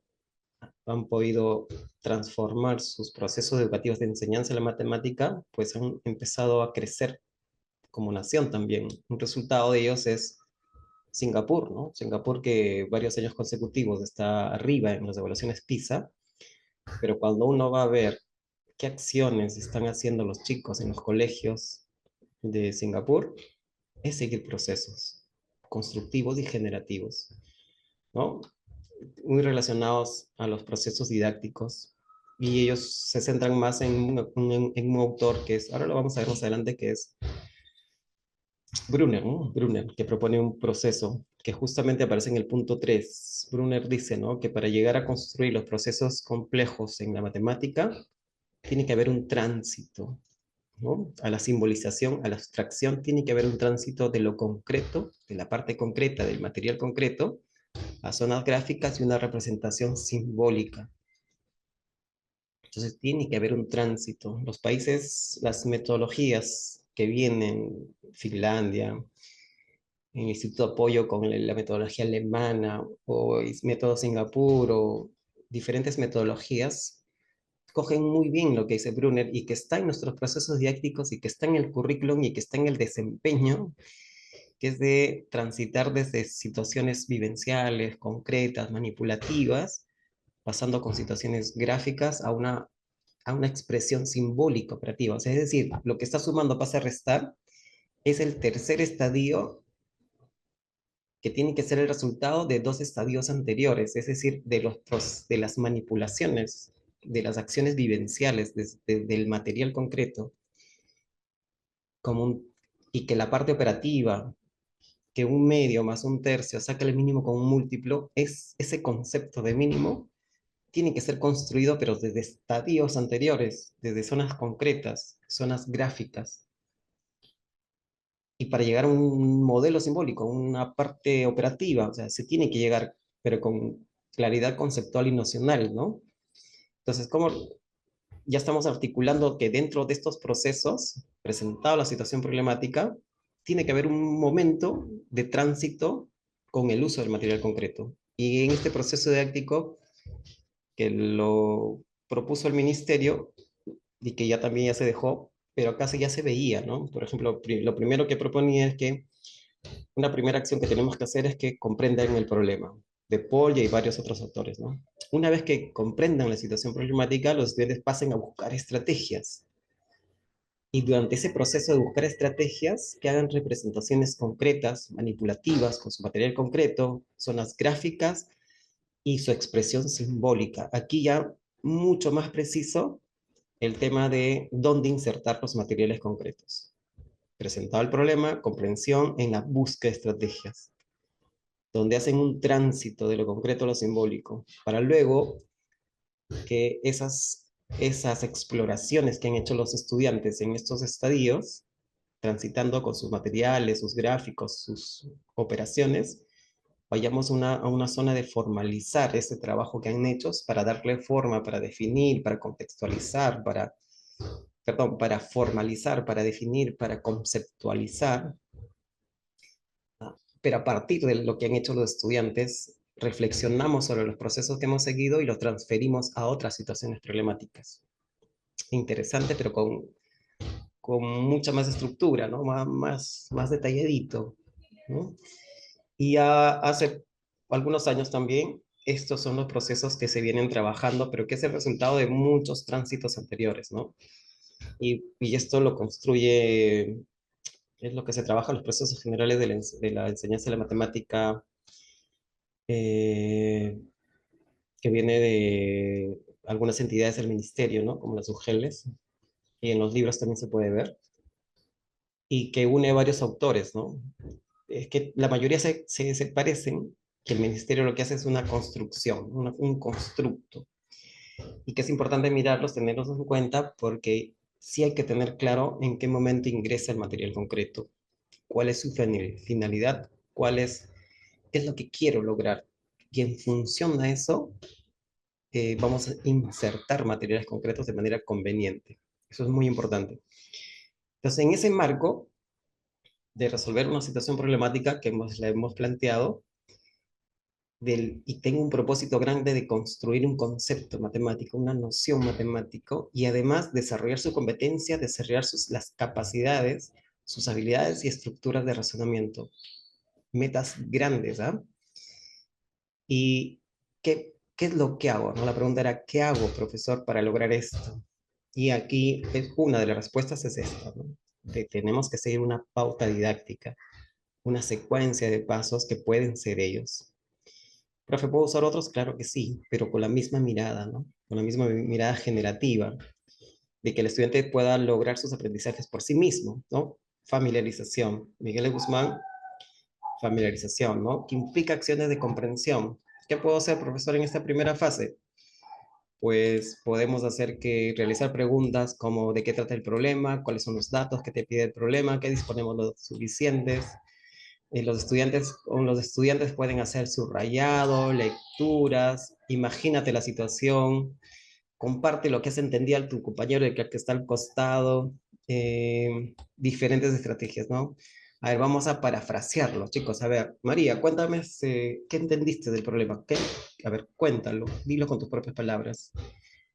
han podido transformar sus procesos educativos de enseñanza de la matemática, pues han empezado a crecer como nación también. Un resultado de ellos es Singapur, ¿no? Singapur, que varios años consecutivos está arriba en las evaluaciones PISA, pero cuando uno va a ver qué acciones están haciendo los chicos en los colegios de Singapur, es seguir procesos constructivos y generativos, ¿no? Muy relacionados a los procesos didácticos, y ellos se centran más en un autor que es, ahora lo vamos a ver más adelante, que es Brunner, ¿no? Brunner, que propone un proceso que justamente aparece en el punto 3. Brunner dice, ¿no?, que para llegar a construir los procesos complejos en la matemática, tiene que haber un tránsito, ¿no? A la simbolización, a la abstracción, tiene que haber un tránsito de lo concreto, de la parte concreta, del material concreto, a zonas gráficas y una representación simbólica. Entonces tiene que haber un tránsito. Los países, las metodologías que vienen, Finlandia, el Instituto de Apoyo con la metodología alemana, o el método Singapur, o diferentes metodologías, cogen muy bien lo que dice Brunner y que está en nuestros procesos didácticos y que está en el currículum y que está en el desempeño, que es de transitar desde situaciones vivenciales, concretas, manipulativas, pasando con situaciones gráficas a una expresión simbólica operativa. O sea, es decir, lo que está sumando pasa a restar es el tercer estadio, que tiene que ser el resultado de dos estadios anteriores, es decir, de las manipulaciones, de las acciones vivenciales, del material concreto, como y que la parte operativa, que un medio más un tercio saca el mínimo con un múltiplo, es ese concepto de mínimo tiene que ser construido, pero desde estadios anteriores, desde zonas concretas, zonas gráficas, y para llegar a un modelo simbólico, una parte operativa, o sea, se tiene que llegar, pero con claridad conceptual y nocional, ¿no? Entonces, ¿cómo ya estamos articulando que dentro de estos procesos, presentado la situación problemática, tiene que haber un momento de tránsito con el uso del material concreto? Y en este proceso didáctico que lo propuso el ministerio y que ya también ya se dejó, pero acá ya se veía, ¿no? Por ejemplo, lo primero que proponía es que una primera acción que tenemos que hacer es que comprendan el problema, de Paul y varios otros autores, ¿no? Una vez que comprendan la situación problemática, los estudiantes pasen a buscar estrategias. Y durante ese proceso de buscar estrategias que hagan representaciones concretas, manipulativas, con su material concreto, zonas gráficas y su expresión simbólica. Aquí ya mucho más preciso el tema de dónde insertar los materiales concretos. Presentado el problema, comprensión en la búsqueda de estrategias, donde hacen un tránsito de lo concreto a lo simbólico, para luego que esas exploraciones que han hecho los estudiantes en estos estadios, transitando con sus materiales, sus gráficos, sus operaciones, vayamos a una zona de formalizar ese trabajo que han hecho para darle forma, para definir, para contextualizar, perdón, para formalizar, para definir, para conceptualizar, pero a partir de lo que han hecho los estudiantes, reflexionamos sobre los procesos que hemos seguido y los transferimos a otras situaciones problemáticas. Interesante, pero con mucha más estructura, ¿no? Más detalladito, ¿no? Y ya hace algunos años también, estos son los procesos que se vienen trabajando, pero que es el resultado de muchos tránsitos anteriores, ¿no? Y esto lo construye, es lo que se trabaja en los procesos generales de la enseñanza de la matemática, eh, que viene de algunas entidades del ministerio, ¿no? Como las UGELES, y en los libros también se puede ver, y que une varios autores, ¿no? Es que la mayoría se parecen, que el ministerio lo que hace es una construcción, un constructo, y que es importante mirarlos, tenerlos en cuenta, porque sí hay que tener claro en qué momento ingresa el material concreto, cuál es su finalidad, qué es lo que quiero lograr, y en función a eso vamos a insertar materiales concretos de manera conveniente. Eso es muy importante. Entonces, en ese marco de resolver una situación problemática que la hemos planteado, y tengo un propósito grande de construir un concepto matemático, una noción matemático, y además desarrollar su competencia, desarrollar las capacidades, sus habilidades y estructuras de razonamiento. Metas grandes, ¿ah? ¿Y qué es lo que hago? ¿No? La pregunta era, ¿qué hago, profesor, para lograr esto? Y aquí una de las respuestas es esta, ¿no? Tenemos que seguir una pauta didáctica, una secuencia de pasos que pueden ser ellos. Profe, ¿puedo usar otros? Claro que sí, pero con la misma mirada, ¿no? Con la misma mirada generativa, de que el estudiante pueda lograr sus aprendizajes por sí mismo, ¿no? Familiarización. Miguel Guzmán, familiarización, ¿no? Que implica acciones de comprensión. ¿Qué puedo hacer, profesor, en esta primera fase? Pues podemos hacer que realizar preguntas como de qué trata el problema, cuáles son los datos que te pide el problema, qué disponemos los suficientes. Los estudiantes pueden hacer subrayado, lecturas, imagínate la situación, comparte lo que has entendido a tu compañero el que está al costado, diferentes estrategias, ¿no? A ver, vamos a parafrasearlo, chicos. A ver, María, cuéntame, ¿qué entendiste del problema? A ver, cuéntalo, dilo con tus propias palabras.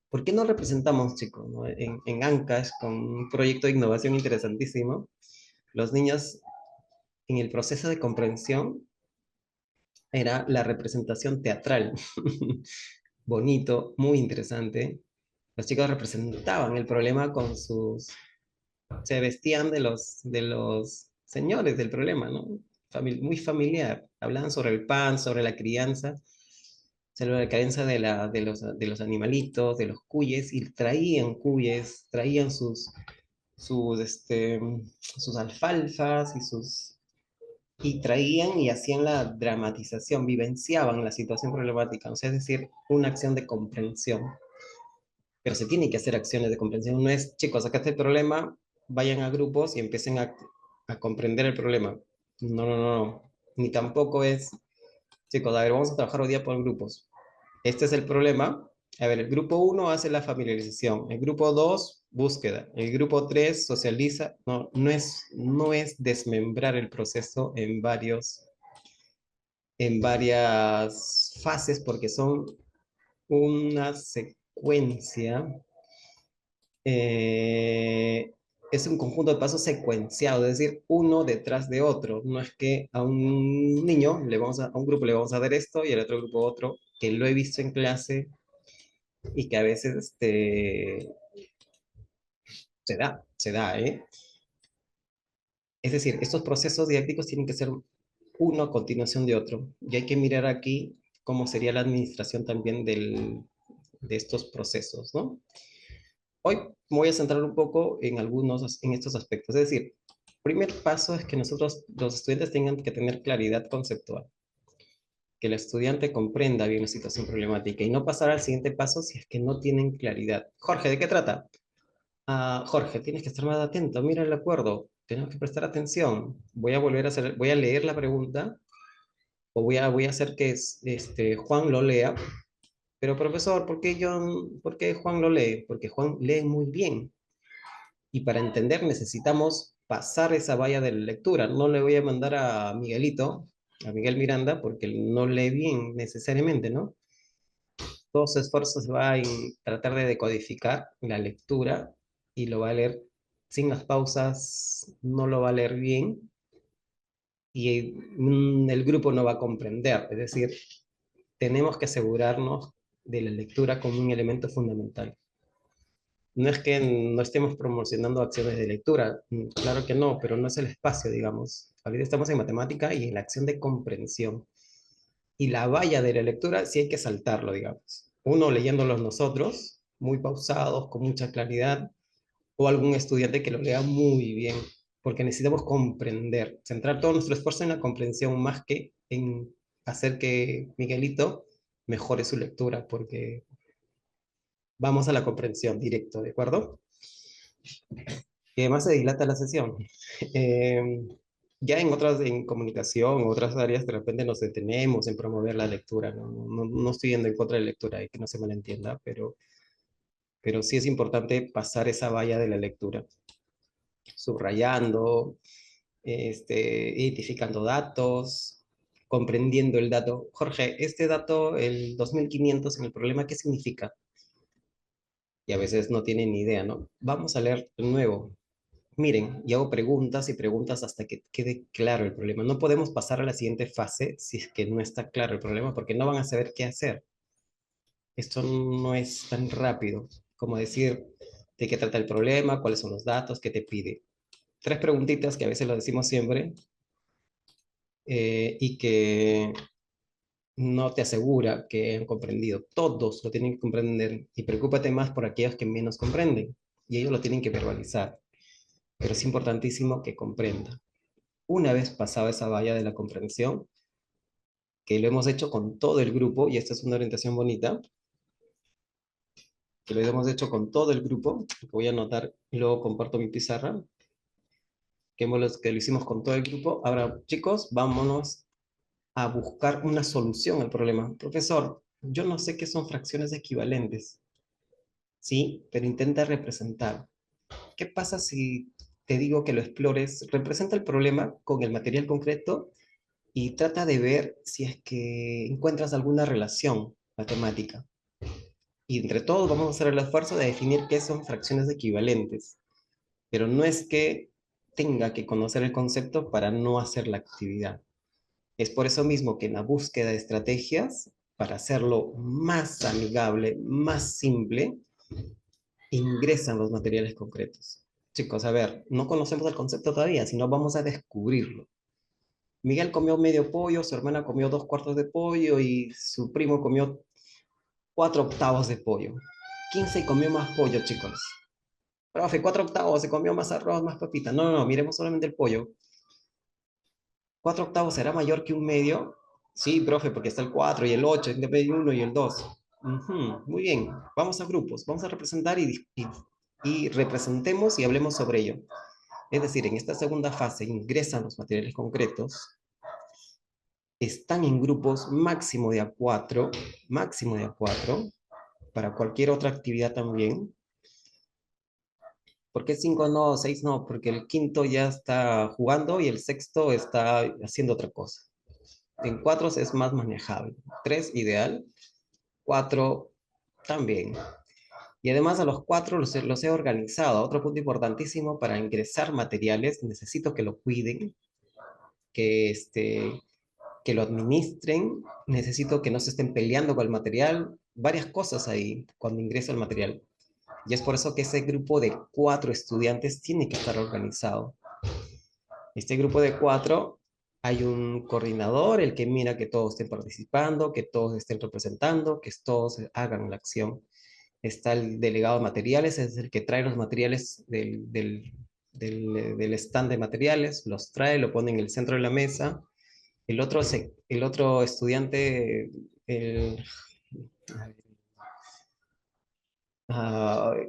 ¿Por qué no representamos, chicos, ¿no? En Ancash, con un proyecto de innovación interesantísimo, los niños en el proceso de comprensión era la representación teatral. Bonito, muy interesante. Los chicos representaban el problema se vestían de los señores del problema, ¿no? Muy familiar. Hablaban sobre el pan, sobre la crianza, sobre la crianza de los animalitos, de los cuyes, y traían cuyes, traían sus alfalfas y traían y hacían la dramatización, vivenciaban la situación problemática, o sea, es decir, una acción de comprensión. Pero se tiene que hacer acciones de comprensión. No es, chicos, acá está el problema, vayan a grupos y empiecen a comprender el problema. No, no, no, no. Ni tampoco es, chicos, a ver, vamos a trabajar hoy día por grupos. Este es el problema. A ver, el grupo uno hace la familiarización, el grupo 2 búsqueda, el grupo 3 socializa. No, no es desmembrar el proceso en varias fases porque son una secuencia, eh, es un conjunto de pasos secuenciados, es decir, uno detrás de otro. No es que a un niño, a un grupo le vamos a dar esto y al otro grupo otro, que lo he visto en clase y que a veces Se da, ¿eh? Es decir, estos procesos didácticos tienen que ser uno a continuación de otro. Y hay que mirar aquí cómo sería la administración también de estos procesos, ¿no? Hoy me voy a centrar un poco en en estos aspectos. Es decir, primer paso es que nosotros, los estudiantes, tengan que tener claridad conceptual, que el estudiante comprenda bien la situación problemática y no pasar al siguiente paso si es que no tienen claridad. Jorge, ¿de qué trata? Ah, Jorge, tienes que estar más atento. Mira el acuerdo. Tenemos que prestar atención. Voy a volver a hacer, voy a leer la pregunta o voy a hacer que Juan lo lea. Pero profesor, ¿por qué Juan lo lee? Porque Juan lee muy bien. Y para entender necesitamos pasar esa valla de la lectura. No le voy a mandar a Miguelito, a Miguel Miranda, porque él no lee bien necesariamente, ¿no? Todo su esfuerzo se va en tratar de decodificar la lectura y lo va a leer sin las pausas, no lo va a leer bien y el grupo no va a comprender. Es decir, tenemos que asegurarnos de la lectura como un elemento fundamental. No es que no estemos promocionando acciones de lectura, claro que no, pero no es el espacio, digamos. Ahorita estamos en matemática y en la acción de comprensión. Y la valla de la lectura sí hay que saltarlo, digamos. Uno leyéndolos nosotros, muy pausados, con mucha claridad, o algún estudiante que lo lea muy bien, porque necesitamos comprender, centrar todo nuestro esfuerzo en la comprensión más que en hacer que Miguelito mejore su lectura, porque vamos a la comprensión directo, ¿de acuerdo? Y además se dilata la sesión. Eh, ya en comunicación, otras áreas, de repente nos detenemos en promover la lectura. No estoy yendo en contra de la lectura, y que no se malentienda, pero sí es importante pasar esa valla de la lectura, subrayando, identificando datos, comprendiendo el dato. Jorge, este dato, el 2500 en el problema, ¿qué significa? Y a veces no tienen ni idea, ¿no? Vamos a leer de nuevo. Miren, y hago preguntas y preguntas hasta que quede claro el problema. No podemos pasar a la siguiente fase si es que no está claro el problema, porque no van a saber qué hacer. Esto no es tan rápido como decir de qué trata el problema, cuáles son los datos, qué te pide. Tres preguntitas que a veces lo decimos siempre y que no te asegura que han comprendido. Todos lo tienen que comprender y preocúpate más por aquellos que menos comprenden y ellos lo tienen que verbalizar. Pero es importantísimo que comprendan. Una vez pasada esa valla de la comprensión, que lo hemos hecho con todo el grupo, y esta es una orientación bonita, que lo hemos hecho con todo el grupo, que voy a anotar y luego comparto mi pizarra, que lo hicimos con todo el grupo. Ahora, chicos, vámonos a buscar una solución al problema. Profesor, yo no sé qué son fracciones equivalentes, ¿sí? Pero intenta representar. ¿Qué pasa si te digo que lo explores? Representa el problema con el material concreto y trata de ver si es que encuentras alguna relación matemática. Y entre todos vamos a hacer el esfuerzo de definir qué son fracciones equivalentes. Pero no es que tenga que conocer el concepto para no hacer la actividad. Es por eso mismo que en la búsqueda de estrategias, para hacerlo más amigable, más simple, ingresan los materiales concretos. Chicos, a ver, no conocemos el concepto todavía, sino vamos a descubrirlo. Miguel comió medio pollo, su hermana comió 2 cuartos de pollo y su primo comió 4 octavos de pollo. ¿Quién se comió más pollo, chicos? Profe, 4 octavos, se comió más arroz, más papita. No, no, no, miremos solamente el pollo. 4 octavos será mayor que un medio. Sí, profe, porque está el 4 y el 8, el medio 1 y el 2. Muy bien, vamos a grupos, vamos a representar y representemos y hablemos sobre ello. Es decir, en esta segunda fase ingresan los materiales concretos, están en grupos máximo de a 4, para cualquier otra actividad también. ¿Por qué 5 no, 6 no? Porque el quinto ya está jugando y el sexto está haciendo otra cosa. En 4 es más manejable. 3 ideal, 4 también. Y además a los 4 los he organizado. Otro punto importantísimo para ingresar materiales, necesito que lo cuiden, que, que lo administren, necesito que no se estén peleando con el material, varias cosas ahí cuando ingresa el material. Y es por eso que ese grupo de 4 estudiantes tiene que estar organizado. Este grupo de 4, hay un coordinador, el que mira que todos estén participando, que todos estén representando, que todos hagan la acción. Está el delegado de materiales, es el que trae los materiales del stand de materiales, los trae, lo pone en el centro de la mesa. El otro estudiante, el,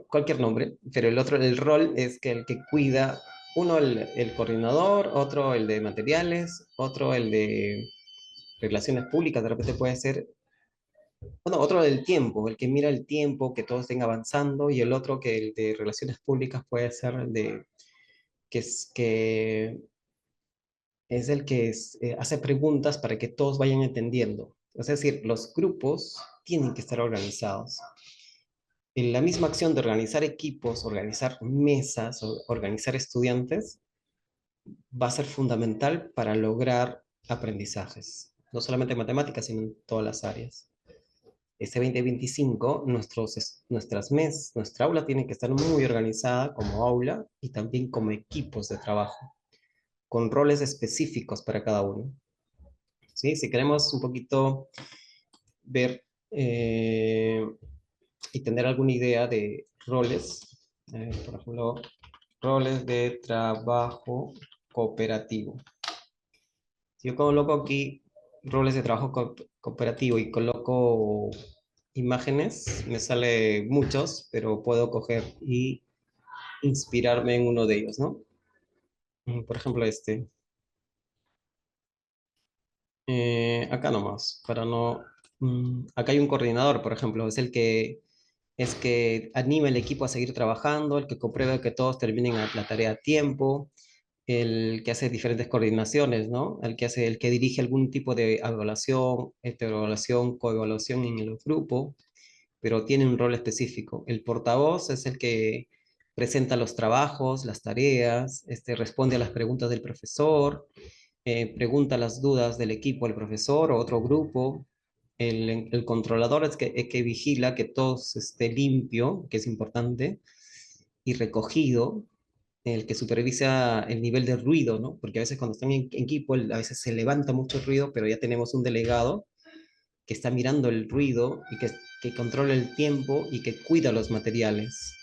cualquier nombre, pero el otro, el rol es que el que cuida, uno el coordinador, otro el de materiales, otro el de relaciones públicas, de repente puede ser, bueno, otro del tiempo, el que mira el tiempo, que todo estén avanzando, y el otro que el de relaciones públicas puede ser el de, que es el que hace preguntas para que todos vayan entendiendo. Es decir, los grupos tienen que estar organizados. En la misma acción de organizar equipos, organizar mesas, organizar estudiantes, va a ser fundamental para lograr aprendizajes, no solamente en matemáticas, sino en todas las áreas. Este 2025, nuestra aula tiene que estar muy organizada como aula y también como equipos de trabajo, con roles específicos para cada uno. ¿Sí? Si queremos un poquito ver y tener alguna idea de roles, por ejemplo, roles de trabajo cooperativo. Si yo coloco aquí roles de trabajo cooperativo y coloco imágenes, me sale muchos, pero puedo coger y inspirarme en uno de ellos, ¿no? Por ejemplo, este. Acá nomás, para no... acá hay un coordinador, por ejemplo, es que anima el equipo a seguir trabajando, el que comprueba que todos terminen la tarea a tiempo, el que hace diferentes coordinaciones, ¿no? El que dirige algún tipo de evaluación, evaluación, coevaluación en el grupo, pero tiene un rol específico. El portavoz es el que presenta los trabajos, las tareas, responde a las preguntas del profesor, pregunta las dudas del equipo al profesor o otro grupo. El controlador es que vigila que todo esté limpio, que es importante, y recogido, el que supervisa el nivel de ruido, ¿no? Porque a veces cuando están en equipo, a veces se levanta mucho ruido, pero ya tenemos un delegado que está mirando el ruido y que controla el tiempo y que cuida los materiales.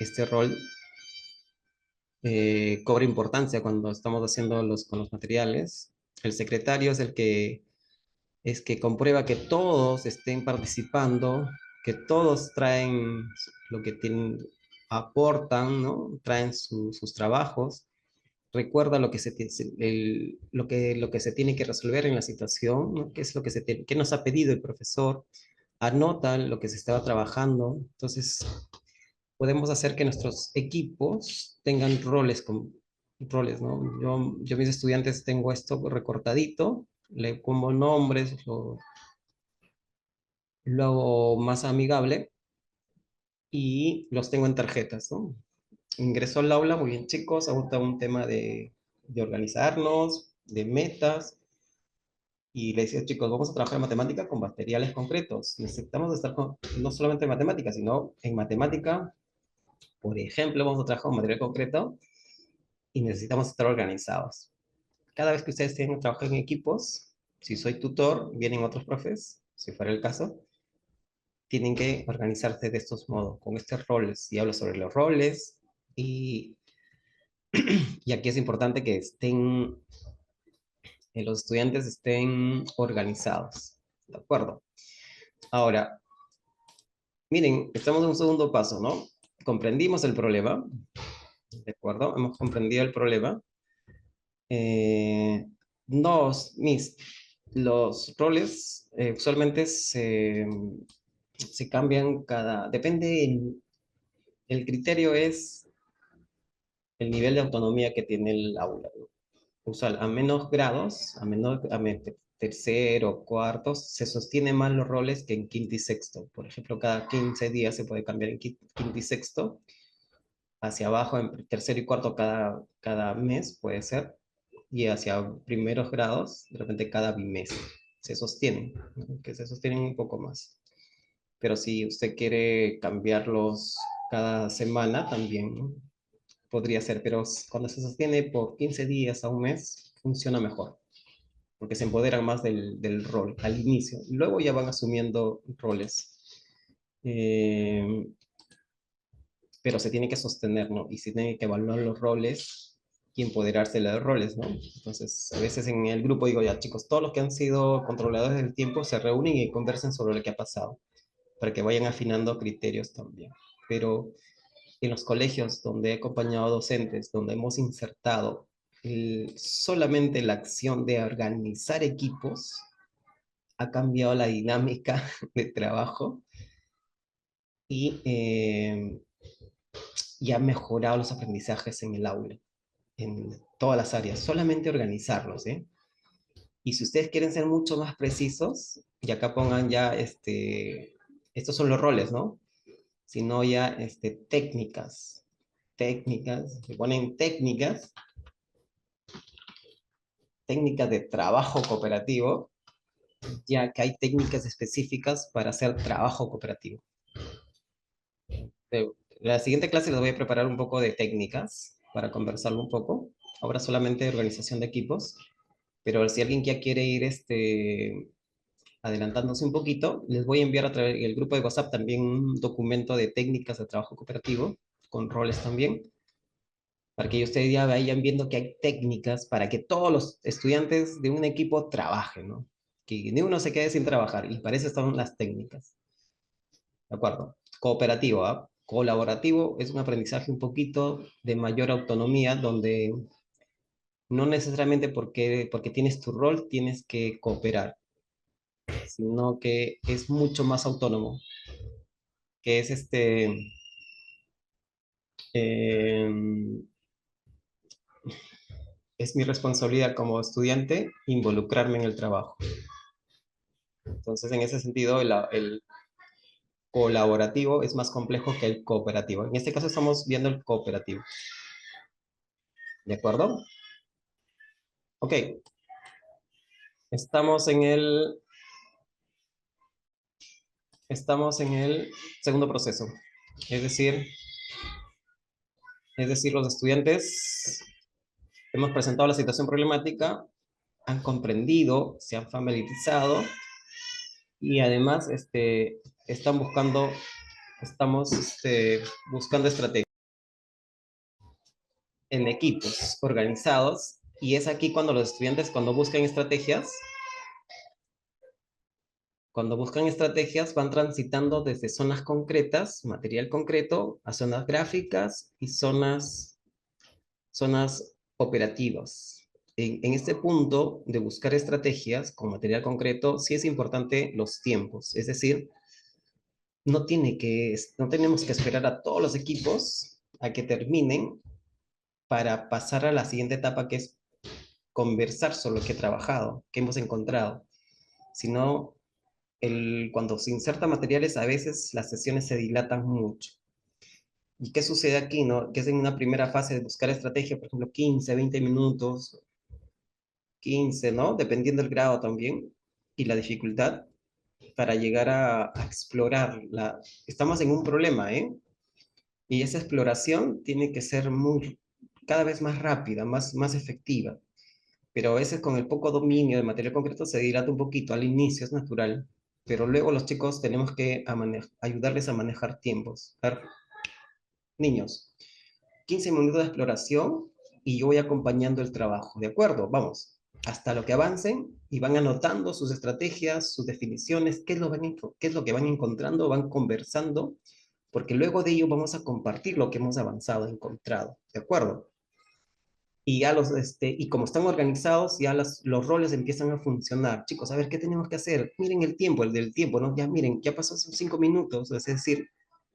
Este rol cobra importancia cuando estamos haciendo con los materiales. El secretario es que comprueba que todos estén participando, que todos traen lo que tienen, aportan, ¿no? Traen sus trabajos, recuerda lo que lo que se tiene que resolver en la situación, ¿no? ¿Qué es lo que qué nos ha pedido el profesor? Anota lo que se estaba trabajando. Entonces, podemos hacer que nuestros equipos tengan roles, ¿no? Yo mis estudiantes tengo esto recortadito, le pongo nombres, lo hago más amigable y los tengo en tarjetas, ¿no? Ingreso al aula, muy bien chicos, ahorita un tema de organizarnos, de metas, y le decía, chicos, vamos a trabajar en matemática con materiales concretos. Necesitamos estar no solamente en matemática, sino en matemática, por ejemplo, vamos a trabajar con material concreto y necesitamos estar organizados. Cada vez que ustedes tienen que trabajar en equipos, si soy tutor, vienen otros profes, si fuera el caso, tienen que organizarse de estos modos, con estos roles. Y hablo sobre los roles y, y aquí es importante que los estudiantes estén organizados. ¿De acuerdo? Ahora, miren, estamos en un segundo paso, ¿no? Comprendimos el problema, ¿de acuerdo? Hemos comprendido el problema. Eh, mis, los roles usualmente se cambian depende, el criterio es el nivel de autonomía que tiene el aula, ¿no? Usual, a menos grados, tercero, cuarto, se sostienen más los roles que en quinto y sexto. Por ejemplo, cada 15 días se puede cambiar en quinto y sexto, hacia abajo en tercero y cuarto cada mes puede ser, y hacia primeros grados, de repente cada bimestre. Se sostienen, ¿no? Que se sostienen un poco más. Pero si usted quiere cambiarlos cada semana también, ¿no? Podría ser, pero cuando se sostiene por 15 días a un mes, funciona mejor, porque se empoderan más del rol al inicio. Luego ya van asumiendo roles. Eh, pero se tiene que sostener, ¿no? Y se tiene que evaluar los roles y empoderarse de los roles, ¿no? Entonces, a veces en el grupo digo, ya chicos, todos los que han sido controladores del tiempo se reúnen y conversen sobre lo que ha pasado, para que vayan afinando criterios también. Pero en los colegios donde he acompañado docentes, donde hemos insertado solamente la acción de organizar equipos, ha cambiado la dinámica de trabajo y y ha mejorado los aprendizajes en el aula, en todas las áreas, solamente organizarlos, ¿eh? Y si ustedes quieren ser mucho más precisos, y acá pongan ya, estos son los roles, ¿no? Sino ya, técnicas, se ponen técnicas de trabajo cooperativo, ya que hay técnicas específicas para hacer trabajo cooperativo. La siguiente clase les voy a preparar un poco de técnicas para conversarlo un poco. Ahora solamente organización de equipos, pero si alguien ya quiere ir adelantándose un poquito, les voy a enviar a través del grupo de WhatsApp también un documento de técnicas de trabajo cooperativo, con roles también, para que ustedes ya vayan viendo que hay técnicas para que todos los estudiantes de un equipo trabajen, ¿no? Que ni uno se quede sin trabajar, y para eso están las técnicas. ¿De acuerdo? Cooperativo, ¿ah? Colaborativo es un aprendizaje un poquito de mayor autonomía, donde no necesariamente porque tienes tu rol tienes que cooperar, sino que es mucho más autónomo, que es eh, es mi responsabilidad como estudiante involucrarme en el trabajo. Entonces, en ese sentido, el colaborativo es más complejo que el cooperativo. En este caso estamos viendo el cooperativo. ¿De acuerdo? Ok, estamos en el, estamos en el segundo proceso. Es decir, los estudiantes hemos presentado la situación problemática, han comprendido, se han familiarizado y además están buscando, estamos buscando estrategias en equipos organizados, y es aquí cuando los estudiantes, cuando buscan estrategias, van transitando desde zonas concretas, material concreto, a zonas gráficas y zonas operativas. En este punto de buscar estrategias con material concreto, sí es importante los tiempos, es decir, no tenemos que esperar a todos los equipos a que terminen para pasar a la siguiente etapa, que es conversar sobre lo que he trabajado, que hemos encontrado, sino cuando se inserta materiales, a veces las sesiones se dilatan mucho. ¿Y qué sucede aquí, no? Que es en una primera fase de buscar estrategia, por ejemplo, 15, 20 minutos, 15, ¿no? Dependiendo del grado también y la dificultad, para llegar a explorar. Estamos en un problema, ¿eh? Y esa exploración tiene que ser cada vez más rápida, más efectiva. Pero a veces con el poco dominio de material concreto se dilata un poquito. Al inicio es natural, pero luego los chicos tenemos que ayudarles a manejar tiempos. A ver, niños, 15 minutos de exploración y yo voy acompañando el trabajo, ¿de acuerdo? Vamos, hasta lo que avancen y van anotando sus estrategias, sus definiciones, qué es lo que van encontrando, van conversando, porque luego de ello vamos a compartir lo que hemos avanzado, encontrado, ¿de acuerdo? Y ya y como están organizados, ya los roles empiezan a funcionar. Chicos, a ver, ¿qué tenemos que hacer? Miren el tiempo, el del tiempo, ¿no? Ya miren, ya pasó esos 5 minutos, es decir,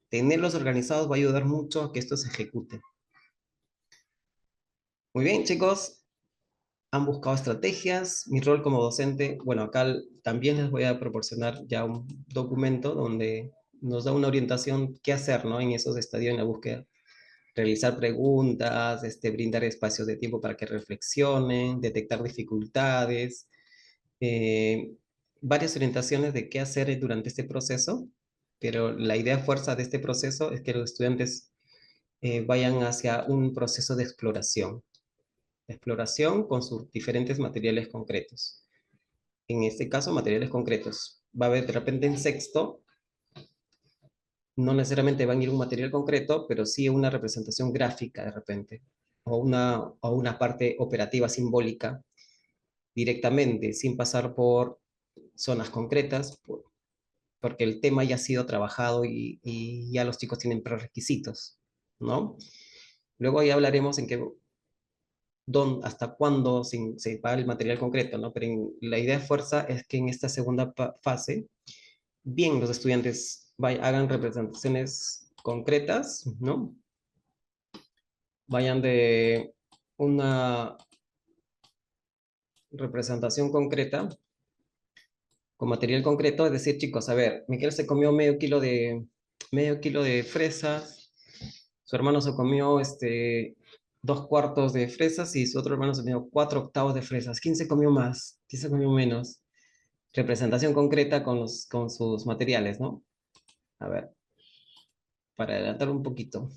tenerlos organizados va a ayudar mucho a que esto se ejecute. Muy bien, chicos, han buscado estrategias. Mi rol como docente, bueno, acá también les voy a proporcionar ya un documento donde nos da una orientación qué hacer, ¿no? En esos estadios en la búsqueda. Realizar preguntas, brindar espacios de tiempo para que reflexionen, detectar dificultades, eh, varias orientaciones de qué hacer durante este proceso, pero la idea fuerza de este proceso es que los estudiantes vayan hacia un proceso de exploración con sus diferentes materiales concretos. En este caso, materiales concretos. Va a haber de repente en sexto, no necesariamente va a ir un material concreto, pero sí una representación gráfica de repente, o una parte operativa simbólica directamente, sin pasar por zonas concretas, porque el tema ya ha sido trabajado y ya los chicos tienen prerequisitos, ¿no? Luego ya hablaremos en qué, hasta cuándo se paga el material concreto, ¿no? Pero la idea de fuerza es que en esta segunda fase, bien los estudiantes hagan representaciones concretas, ¿no? Vayan de una representación concreta con material concreto, es decir, chicos, a ver, Miguel se comió medio kilo de fresas, su hermano se comió 2 cuartos de fresas y su otro hermano se comió 4 octavos de fresas. ¿Quién se comió más? ¿Quién se comió menos? Representación concreta con sus materiales, ¿no? A ver, para adelantar un poquito.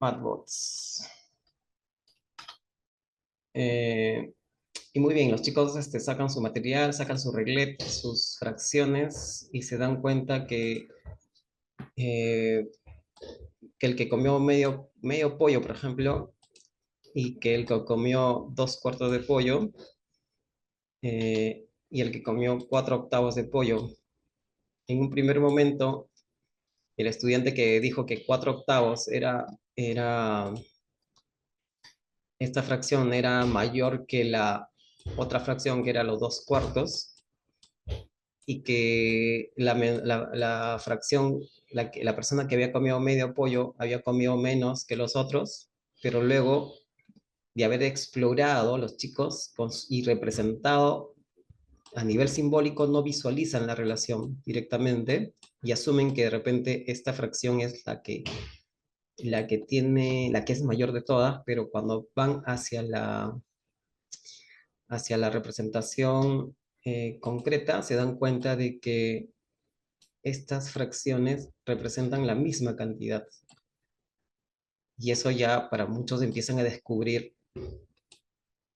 Madbots. Eh, y muy bien, los chicos sacan su material, sacan su reglet, sus fracciones y se dan cuenta eh, que el que comió medio pollo, por ejemplo, y que el que comió 2 cuartos de pollo, y el que comió 4 octavos de pollo. En un primer momento, el estudiante que dijo que 4 octavos esta fracción era mayor que la otra fracción que era los 2 cuartos, y que la fracción, la persona que había comido medio pollo había comido menos que los otros, pero luego de haber explorado los chicos y representado a nivel simbólico, no visualizan la relación directamente y asumen que de repente esta fracción es la que es mayor de todas, pero cuando van hacia la representación concreta, se dan cuenta de que estas fracciones representan la misma cantidad. Y eso ya para muchos empiezan a descubrir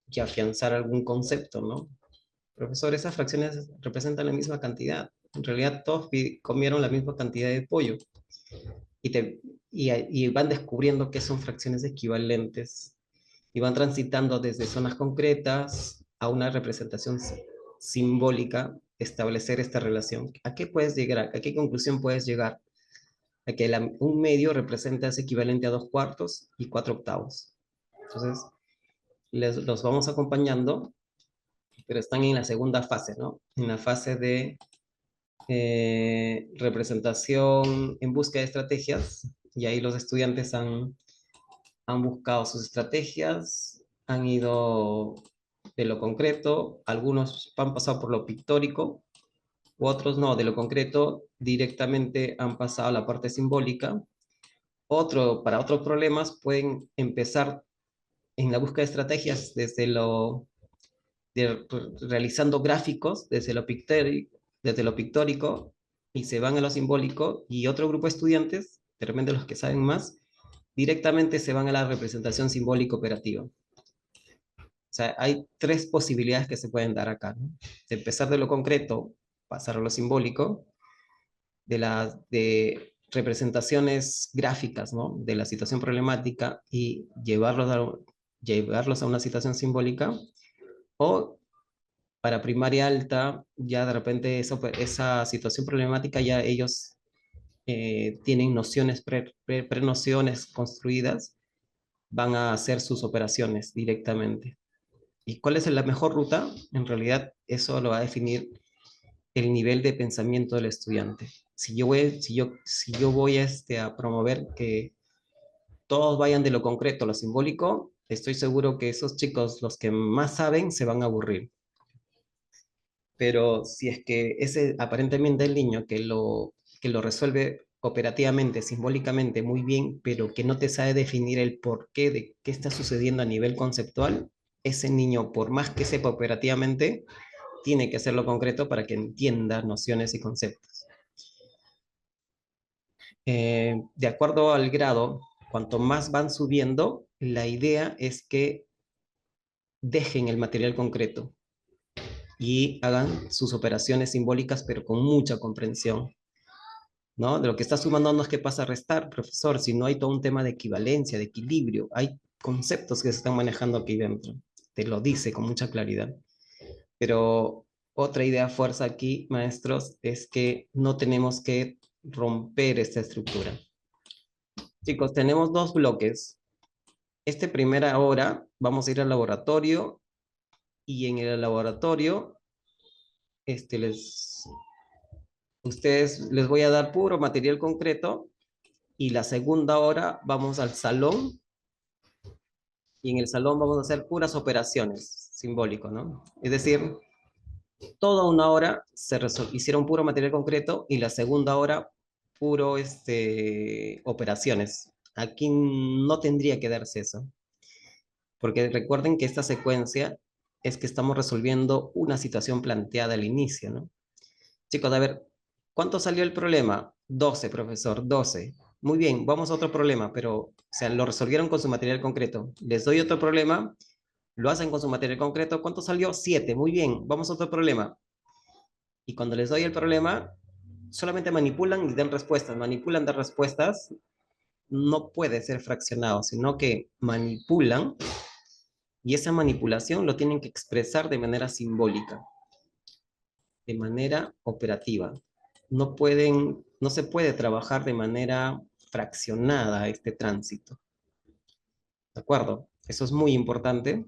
y afianzar algún concepto, ¿no? Profesor, esas fracciones representan la misma cantidad. En realidad todos comieron la misma cantidad de pollo y, y van descubriendo que son fracciones equivalentes y van transitando desde zonas concretas a una representación simbólica, establecer esta relación. ¿A qué puedes llegar? ¿A qué conclusión puedes llegar? A que un medio representa es equivalente a 2 cuartos y 4 octavos. Entonces, los vamos acompañando, pero están en la segunda fase, ¿no? En la fase de representación en busca de estrategias, y ahí los estudiantes han buscado sus estrategias, han ido de lo concreto, algunos han pasado por lo pictórico, u otros no, de lo concreto directamente han pasado a la parte simbólica. Para otros problemas pueden empezar en la búsqueda de estrategias realizando gráficos desde lo pictórico y se van a lo simbólico, y otro grupo de estudiantes, de repente los que saben más, directamente se van a la representación simbólica operativa. O sea, hay 3 posibilidades que se pueden dar acá, ¿no? De empezar de lo concreto, pasar a lo simbólico, de representaciones gráficas, ¿no? De la situación problemática y llevarlos a una situación simbólica, o para primaria alta, ya de repente esa situación problemática ya ellos tienen nociones, pre-nociones construidas, van a hacer sus operaciones directamente. ¿Y cuál es la mejor ruta? En realidad eso lo va a definir el nivel de pensamiento del estudiante. Si yo voy a promover que todos vayan de lo concreto a lo simbólico, estoy seguro que esos chicos, los que más saben, se van a aburrir. Pero si es que ese aparentemente el niño que lo resuelve operativamente, simbólicamente muy bien, pero que no te sabe definir el porqué de qué está sucediendo a nivel conceptual, ese niño, por más que sepa operativamente, tiene que hacerlo concreto para que entienda nociones y conceptos. De acuerdo al grado, cuanto más van subiendo, la idea es que dejen el material concreto y hagan sus operaciones simbólicas, pero con mucha comprensión, ¿no? De lo que está sumando no es que pasa a restar, profesor, sino hay todo un tema de equivalencia, de equilibrio. Hay conceptos que se están manejando aquí dentro. Te lo dice con mucha claridad. Pero otra idea fuerza aquí, maestros, es que no tenemos que romper esta estructura. Chicos, tenemos dos bloques. Primera hora vamos a ir al laboratorio y en el laboratorio ustedes les voy a dar puro material concreto y la segunda hora vamos al salón y en el salón vamos a hacer puras operaciones simbólicas, ¿no? Es decir, toda una hora hicieron puro material concreto y la segunda hora puro operaciones. Aquí no tendría que darse eso, porque recuerden que esta secuencia es que estamos resolviendo una situación planteada al inicio, ¿no? Chicos, a ver, ¿cuánto salió el problema? 12, profesor, 12. Muy bien, vamos a otro problema, pero, o sea, lo resolvieron con su material concreto. Les doy otro problema, lo hacen con su material concreto. ¿Cuánto salió? 7. Muy bien, vamos a otro problema. Y cuando les doy el problema, solamente manipulan y dan respuestas. Manipulan, dan respuestas. No puede ser fraccionado, sino que manipulan y esa manipulación lo tienen que expresar de manera simbólica, de manera operativa. No se puede trabajar de manera fraccionada este tránsito. ¿De acuerdo? Eso es muy importante,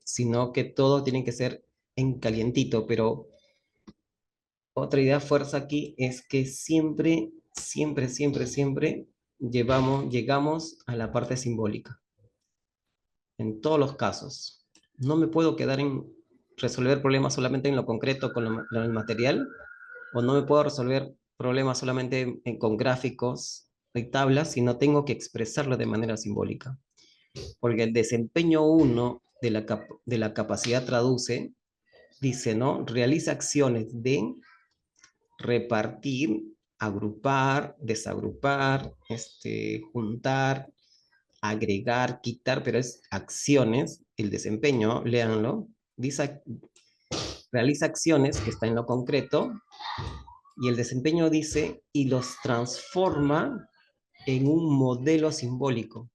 sino que todo tiene que ser en calientito, pero otra idea fuerza aquí es que siempre, siempre, siempre, siempre llegamos a la parte simbólica. En todos los casos. No me puedo quedar en resolver problemas solamente en lo concreto con el material, o no me puedo resolver problemas solamente con gráficos y tablas, sino tengo que expresarlo de manera simbólica. Porque el desempeño 1 de la capacidad traduce, dice, ¿no? Realiza acciones de repartir, agrupar, desagrupar, juntar, agregar, quitar, pero es acciones, el desempeño, léanlo, dice, realiza acciones que está en lo concreto, y el desempeño dice, y los transforma en un modelo simbólico.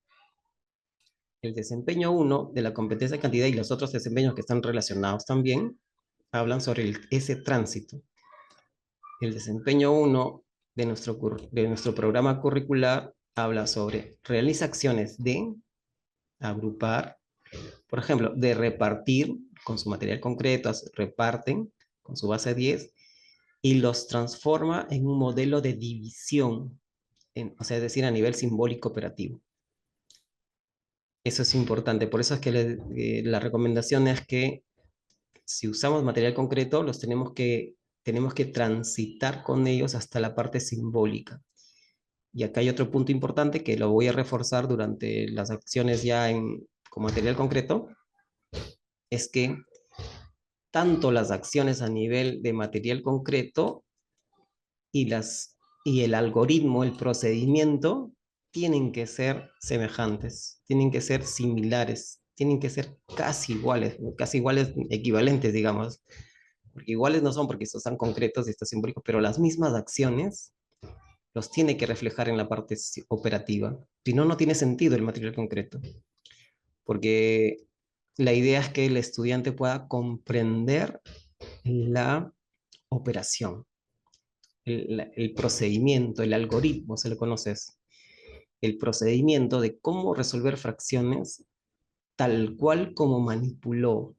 El desempeño 1 de la competencia de cantidad y los otros desempeños que están relacionados también hablan sobre ese tránsito. El desempeño 1 de nuestro programa curricular habla sobre realiza acciones de agrupar, por ejemplo, de repartir con su material concreto, reparten con su base 10 y los transforma en un modelo de división, o sea, es decir, a nivel simbólico operativo. Eso es importante, por eso es que la recomendación es que si usamos material concreto, tenemos que transitar con ellos hasta la parte simbólica. Y acá hay otro punto importante que lo voy a reforzar durante las acciones ya con material concreto, es que tanto las acciones a nivel de material concreto y, y el algoritmo, el procedimiento, tienen que ser semejantes, tienen que ser similares, tienen que ser casi iguales, equivalentes, digamos. Porque iguales no son porque estos están concretos y están simbólicos, pero las mismas acciones los tiene que reflejar en la parte operativa. Si no, no tiene sentido el material concreto. Porque la idea es que el estudiante pueda comprender la operación, el procedimiento, el algoritmo, se lo conoces, el procedimiento de cómo resolver fracciones tal cual como manipuló.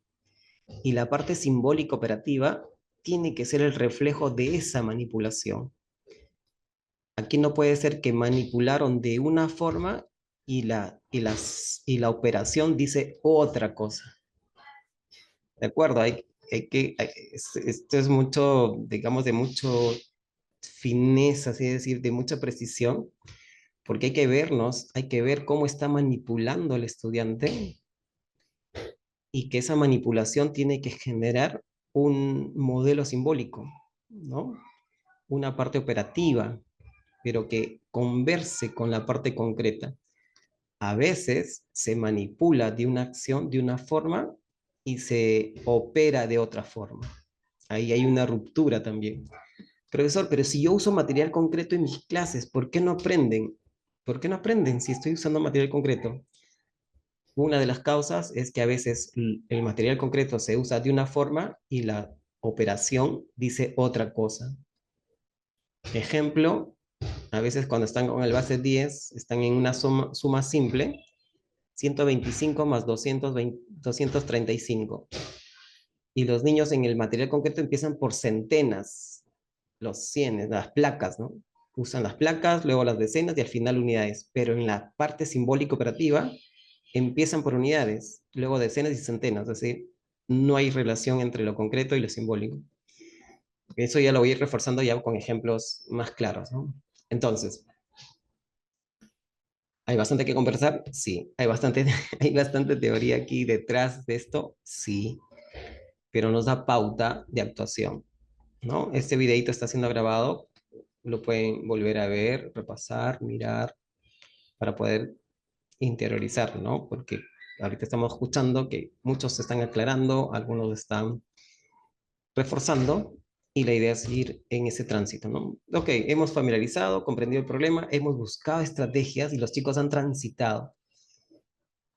Y la parte simbólica operativa tiene que ser el reflejo de esa manipulación. Aquí no puede ser que manipularon de una forma y la operación dice otra cosa. ¿De acuerdo? Esto es mucho, digamos, de mucho fineza, así decir, de mucha precisión, porque hay que vernos, hay que ver cómo está manipulando el estudiante y que esa manipulación tiene que generar un modelo simbólico, ¿no? Una parte operativa, pero que converse con la parte concreta. A veces se manipula de una acción de una forma y se opera de otra forma. Ahí hay una ruptura también. Profesor, pero si yo uso material concreto en mis clases, ¿por qué no aprenden? ¿Por qué no aprenden si estoy usando material concreto? Una de las causas es que a veces el material concreto se usa de una forma y la operación dice otra cosa. Ejemplo, a veces cuando están con el base 10, están en una suma simple, 125 más 235. Y los niños en el material concreto empiezan por centenas, los cienes, las placas, ¿no? Usan las placas, luego las decenas y al final unidades. Pero en la parte simbólica operativa empiezan por unidades, luego decenas y centenas. Es decir, no hay relación entre lo concreto y lo simbólico. Eso ya lo voy a ir reforzando ya con ejemplos más claros, ¿no? Entonces, ¿hay bastante que conversar? Sí. ¿Hay bastante, hay bastante teoría aquí detrás de esto? Sí. Pero nos da pauta de actuación, ¿no? Este videito está siendo grabado, lo pueden volver a ver, repasar, mirar, para poder interiorizar, ¿no? Porque ahorita estamos escuchando que muchos se están aclarando, algunos están reforzando, y la idea es ir en ese tránsito, ¿no? Ok, hemos familiarizado, comprendido el problema, hemos buscado estrategias y los chicos han transitado.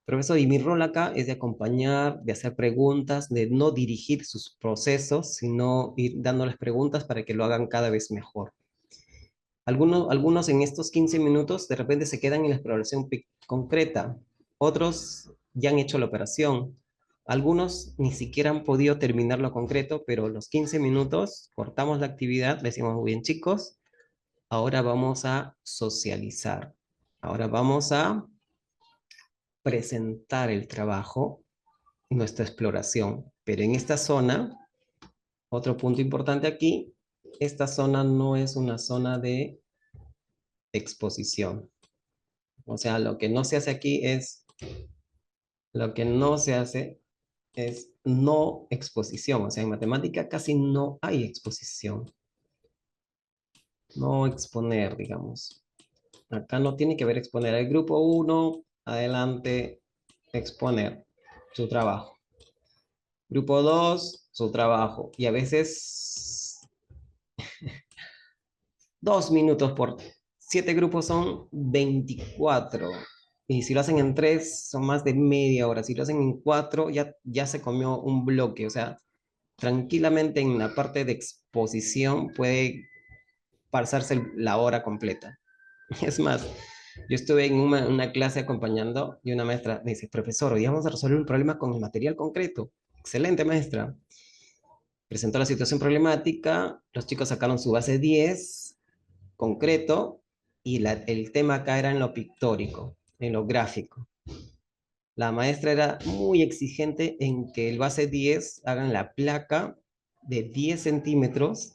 Profesor, y mi rol acá es de acompañar, de hacer preguntas, de no dirigir sus procesos, sino ir dándoles preguntas para que lo hagan cada vez mejor. Algunos en estos 15 minutos de repente se quedan en la exploración concreta, otros ya han hecho la operación, algunos ni siquiera han podido terminar lo concreto, pero los 15 minutos cortamos la actividad, le decimos, muy bien chicos, ahora vamos a socializar, ahora vamos a presentar el trabajo, nuestra exploración. Pero en esta zona, otro punto importante aquí, esta zona no es una zona de exposición. O sea, lo que no se hace aquí es, lo que no se hace es no exposición. O sea, en matemática casi no hay exposición. No exponer, digamos. Acá no tiene que ver exponer. El grupo uno adelante, exponer su trabajo. Grupo 2 su trabajo. Y a veces 2 minutos por 7 grupos son 24. Y si lo hacen en 3, son más de media hora. Si lo hacen en 4, ya se comió un bloque. O sea, tranquilamente en la parte de exposición puede pasarse la hora completa. Es más, yo estuve en una clase acompañando y una maestra me dice, profesor, hoy vamos a resolver un problema con el material concreto. Excelente, maestra. Presentó la situación problemática, los chicos sacaron su base 10 concreto y el tema acá era en lo pictórico, en lo gráfico. La maestra era muy exigente en que el base 10 hagan la placa de 10 centímetros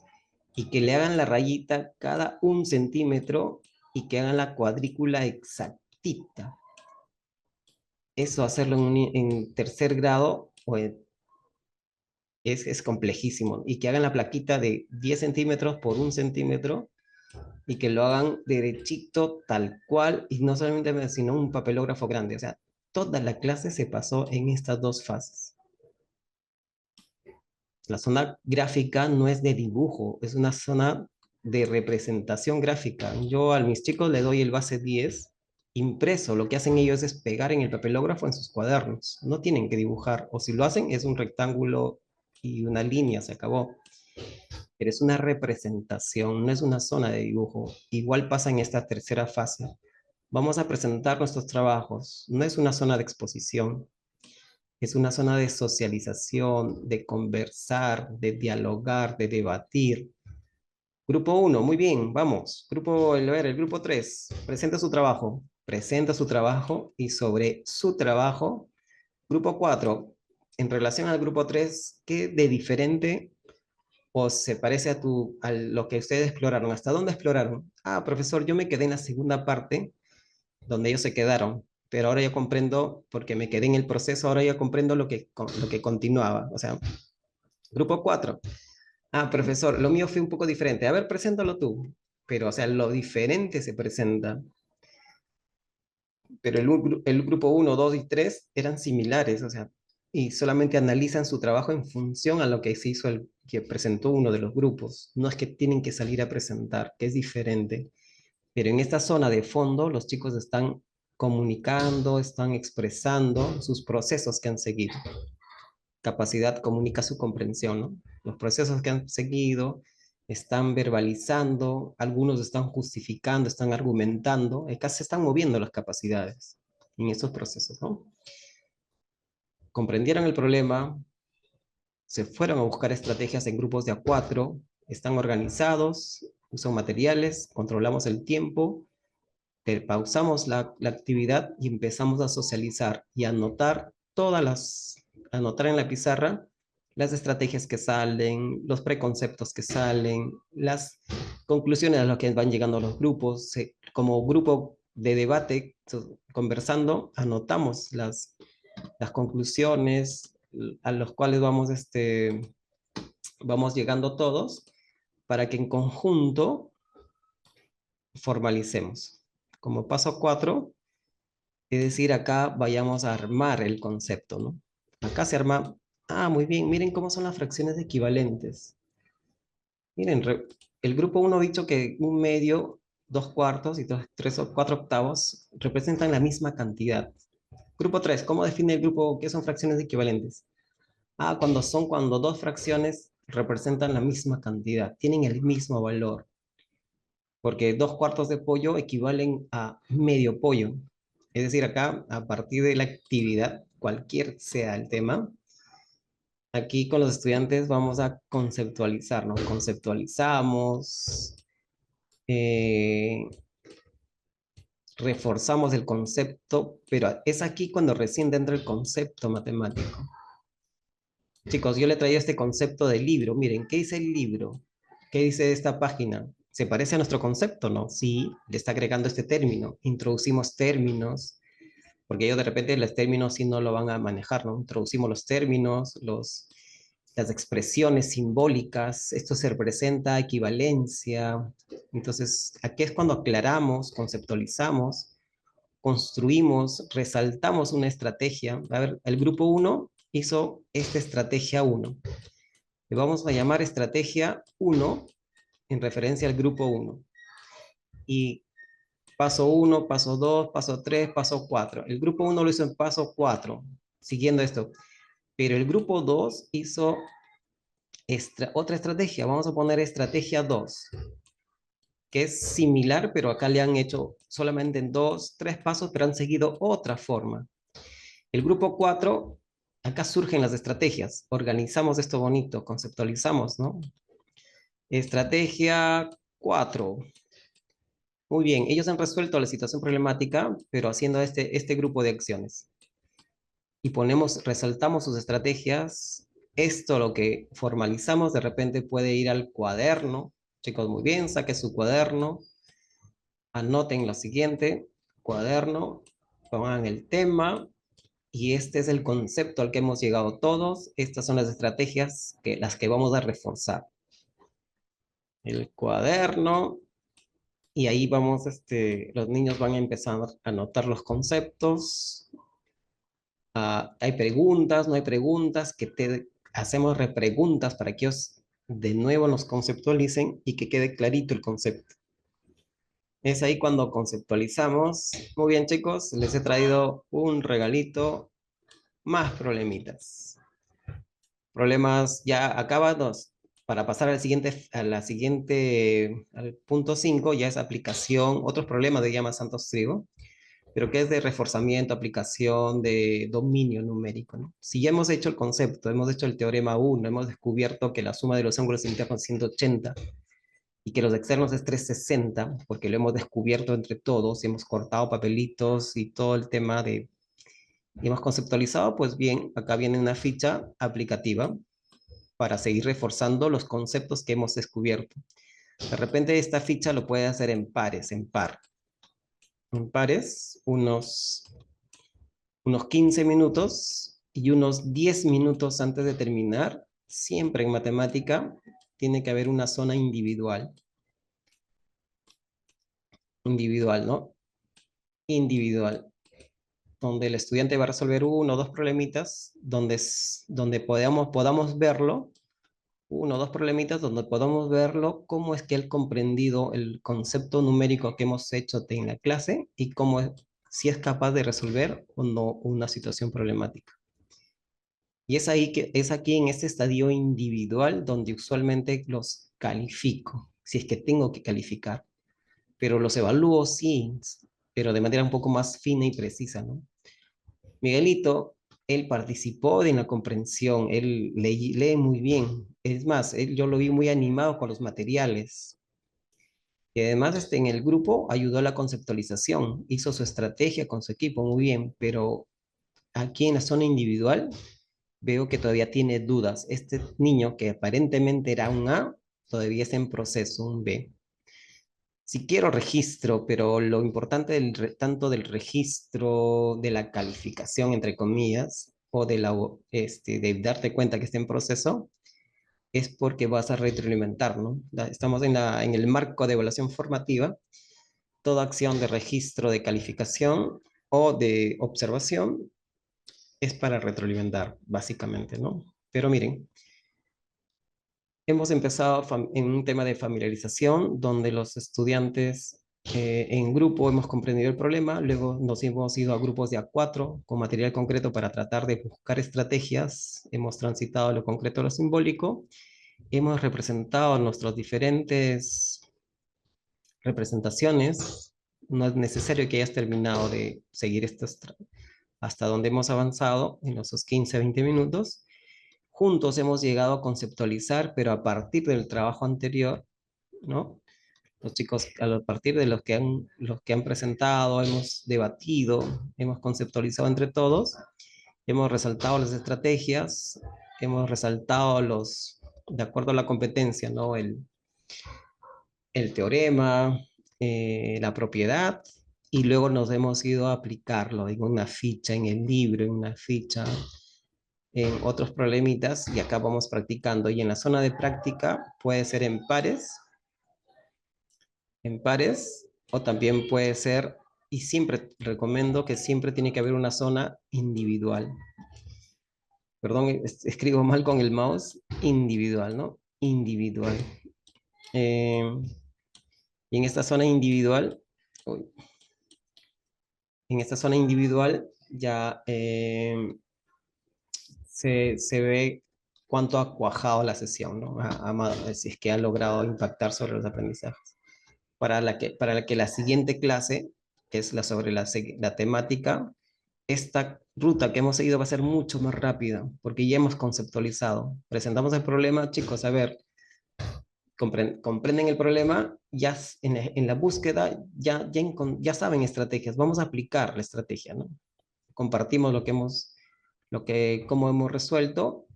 y que le hagan la rayita cada 1 centímetro y que hagan la cuadrícula exactita. Eso hacerlo en tercer grado es complejísimo. Y que hagan la plaquita de 10 centímetros por 1 centímetro y que lo hagan derechito, tal cual, y no solamente, sino un papelógrafo grande. O sea, toda la clase se pasó en estas dos fases. La zona gráfica no es de dibujo, es una zona de representación gráfica. Yo a mis chicos le doy el base 10 impreso. Lo que hacen ellos es pegar en el papelógrafo en sus cuadernos. No tienen que dibujar, o si lo hacen es un rectángulo y una línea, se acabó. Pero es una representación, no es una zona de dibujo. Igual pasa en esta tercera fase. Vamos a presentar nuestros trabajos. No es una zona de exposición, es una zona de socialización, de conversar, de dialogar, de debatir. Grupo uno, muy bien, vamos. Grupo, a ver, el grupo 3 presenta su trabajo. Presenta su trabajo y sobre su trabajo, grupo 4 en relación al grupo 3, ¿qué de diferente o se parece a lo que ustedes exploraron? ¿Hasta dónde exploraron? Ah, profesor, yo me quedé en la segunda parte donde ellos se quedaron. pero ahora ya comprendo, porque me quedé en el proceso, ahora ya comprendo lo que continuaba. O sea, grupo 4. Ah, profesor, lo mío fue un poco diferente. A ver, preséntalo tú. Pero, o sea, lo diferente se presenta. Pero el grupo 1, 2 y 3 eran similares, o sea, y solamente analizan su trabajo en función a lo que se hizo que presentó uno de los grupos. No es que tienen que salir a presentar, que es diferente. Pero en esta zona de fondo, los chicos están comunicando, están expresando sus procesos que han seguido. Capacidad comunica su comprensión, ¿no? Los procesos que han seguido están verbalizando, algunos están justificando, están argumentando, acá se están moviendo las capacidades en esos procesos, ¿no? Comprendieron el problema, se fueron a buscar estrategias en grupos de A4, están organizados, usan materiales, controlamos el tiempo, pausamos la actividad y empezamos a socializar y a anotar en la pizarra las estrategias que salen, los preconceptos que salen, las conclusiones a las que van llegando los grupos. Como grupo de debate, conversando, anotamos las conclusiones a los cuales vamos llegando todos para que en conjunto formalicemos. Como paso 4, es decir, acá vayamos a armar el concepto, ¿no? Acá se arma, muy bien, miren cómo son las fracciones equivalentes. Miren, el grupo 1 ha dicho que un medio, 2 cuartos y 3 o 4 octavos representan la misma cantidad. Grupo 3, ¿cómo define el grupo qué son fracciones equivalentes? Cuando dos fracciones representan la misma cantidad, tienen el mismo valor, porque 2 cuartos de pollo equivalen a medio pollo. Es decir, acá, a partir de la actividad, cualquier sea el tema, aquí con los estudiantes vamos a conceptualizar, ¿no? Conceptualizamos, eh, reforzamos el concepto, pero es aquí cuando recién entra el concepto matemático. Chicos, yo le traía este concepto del libro. Miren, ¿qué dice el libro? ¿Qué dice esta página? ¿Se parece a nuestro concepto? No, sí, le está agregando este término. Introducimos términos, porque ellos de repente los términos sí no lo van a manejar, ¿no? Introducimos los términos, las expresiones simbólicas, esto se representa equivalencia. Entonces, aquí es cuando aclaramos, conceptualizamos, construimos, resaltamos una estrategia. A ver, el grupo 1 hizo esta estrategia 1. Le vamos a llamar estrategia 1 en referencia al grupo 1. Y paso 1, paso 2, paso 3, paso 4. El grupo 1 lo hizo en paso 4, siguiendo esto. Pero el grupo 2 hizo otra estrategia. Vamos a poner estrategia 2, que es similar, pero acá le han hecho solamente en 2, 3 pasos, pero han seguido otra forma. El grupo 4, acá surgen las estrategias. Organizamos esto bonito, conceptualizamos, ¿no? Estrategia 4. Muy bien, ellos han resuelto la situación problemática, pero haciendo este grupo de acciones. Y resaltamos sus estrategias. Esto lo que formalizamos, de repente puede ir al cuaderno. Chicos, muy bien, saque su cuaderno, anoten lo siguiente, cuaderno, pongan el tema, y este es el concepto al que hemos llegado todos. Estas son las estrategias las que vamos a reforzar. El cuaderno, y ahí vamos, los niños van a empezar a anotar los conceptos. Hay preguntas, no hay preguntas, hacemos repreguntas para que ellos de nuevo nos conceptualicen y que quede clarito el concepto. Es ahí cuando conceptualizamos. Muy bien, chicos, les he traído un regalito, más problemitas. Problemas ya acabados. Para pasar al punto 5, ya es aplicación, otros problemas de llama Santos Trigo, pero que es de reforzamiento, aplicación, de dominio numérico, ¿no? Si ya hemos hecho el concepto, hemos hecho el teorema 1, hemos descubierto que la suma de los ángulos internos es 180 y que los externos es 360, porque lo hemos descubierto entre todos, y hemos cortado papelitos y todo el tema y hemos conceptualizado, pues bien, acá viene una ficha aplicativa para seguir reforzando los conceptos que hemos descubierto. De repente esta ficha lo puede hacer en pares, en pares, unos unos 15 minutos y unos 10 minutos antes de terminar, siempre en matemática tiene que haber una zona individual. Individual, ¿no? Individual, donde el estudiante va a resolver uno o dos problemitas, donde podamos verlo, uno o dos problemitas, donde podamos verlo, cómo es que él comprendido el concepto numérico que hemos hecho en la clase y si es capaz de resolver o no una situación problemática. Y es aquí en este estadio individual donde usualmente los califico, si es que tengo que calificar, pero los evalúo sí, pero de manera un poco más fina y precisa, ¿no? Miguelito, él participó en la comprensión, él lee muy bien. Es más, yo lo vi muy animado con los materiales. Y además en el grupo ayudó a la conceptualización, hizo su estrategia con su equipo muy bien, pero aquí en la zona individual veo que todavía tiene dudas. Este niño que aparentemente era un A, todavía está en proceso, un B. Si quiero registro, pero lo importante tanto del registro de la calificación, entre comillas, o de darte cuenta que está en proceso, es porque vas a retroalimentar, ¿no? Estamos en el marco de evaluación formativa. Toda acción de registro de calificación o de observación es para retroalimentar, básicamente, ¿no? Pero miren, hemos empezado en un tema de familiarización donde los estudiantes en grupo hemos comprendido el problema, luego nos hemos ido a grupos de A4 con material concreto para tratar de buscar estrategias, hemos transitado lo concreto a lo simbólico, hemos representado nuestras diferentes representaciones, no es necesario que hayas terminado de seguir hasta donde hemos avanzado en esos 15 a 20 minutos. Juntos hemos llegado a conceptualizar, pero a partir del trabajo anterior, ¿no? Los chicos, a partir de los que han presentado, hemos debatido, hemos conceptualizado entre todos, hemos resaltado las estrategias, hemos resaltado de acuerdo a la competencia, ¿no? El teorema, la propiedad, y luego nos hemos ido a aplicarlo en una ficha, en el libro, en una ficha, en otros problemitas, y acá vamos practicando. Y en la zona de práctica puede ser en pares, o también puede ser, y siempre recomiendo que siempre tiene que haber una zona individual. Perdón, escribo mal con el mouse, individual, ¿no? Individual. Y en esta zona individual, uy, en esta zona individual ya se ve cuánto ha cuajado la sesión, ¿no? Si es que ha logrado impactar sobre los aprendizajes. Para que la siguiente clase, que es sobre la temática, esta ruta que hemos seguido va a ser mucho más rápida, porque ya hemos conceptualizado. Presentamos el problema, chicos, a ver, comprenden el problema, ya en la búsqueda ya saben estrategias, vamos a aplicar la estrategia, ¿no? Compartimos cómo hemos resuelto,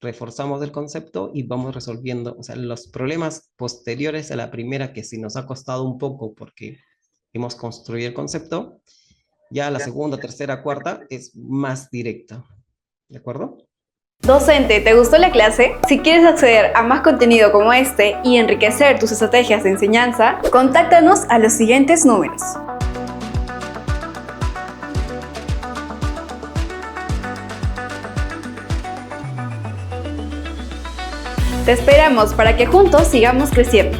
reforzamos el concepto y vamos resolviendo, o sea, los problemas posteriores a la primera, que sí nos ha costado un poco porque hemos construido el concepto, ya la segunda, tercera, cuarta es más directa, ¿de acuerdo? Docente, ¿te gustó la clase? Si quieres acceder a más contenido como este y enriquecer tus estrategias de enseñanza, contáctanos a los siguientes números. Te esperamos para que juntos sigamos creciendo.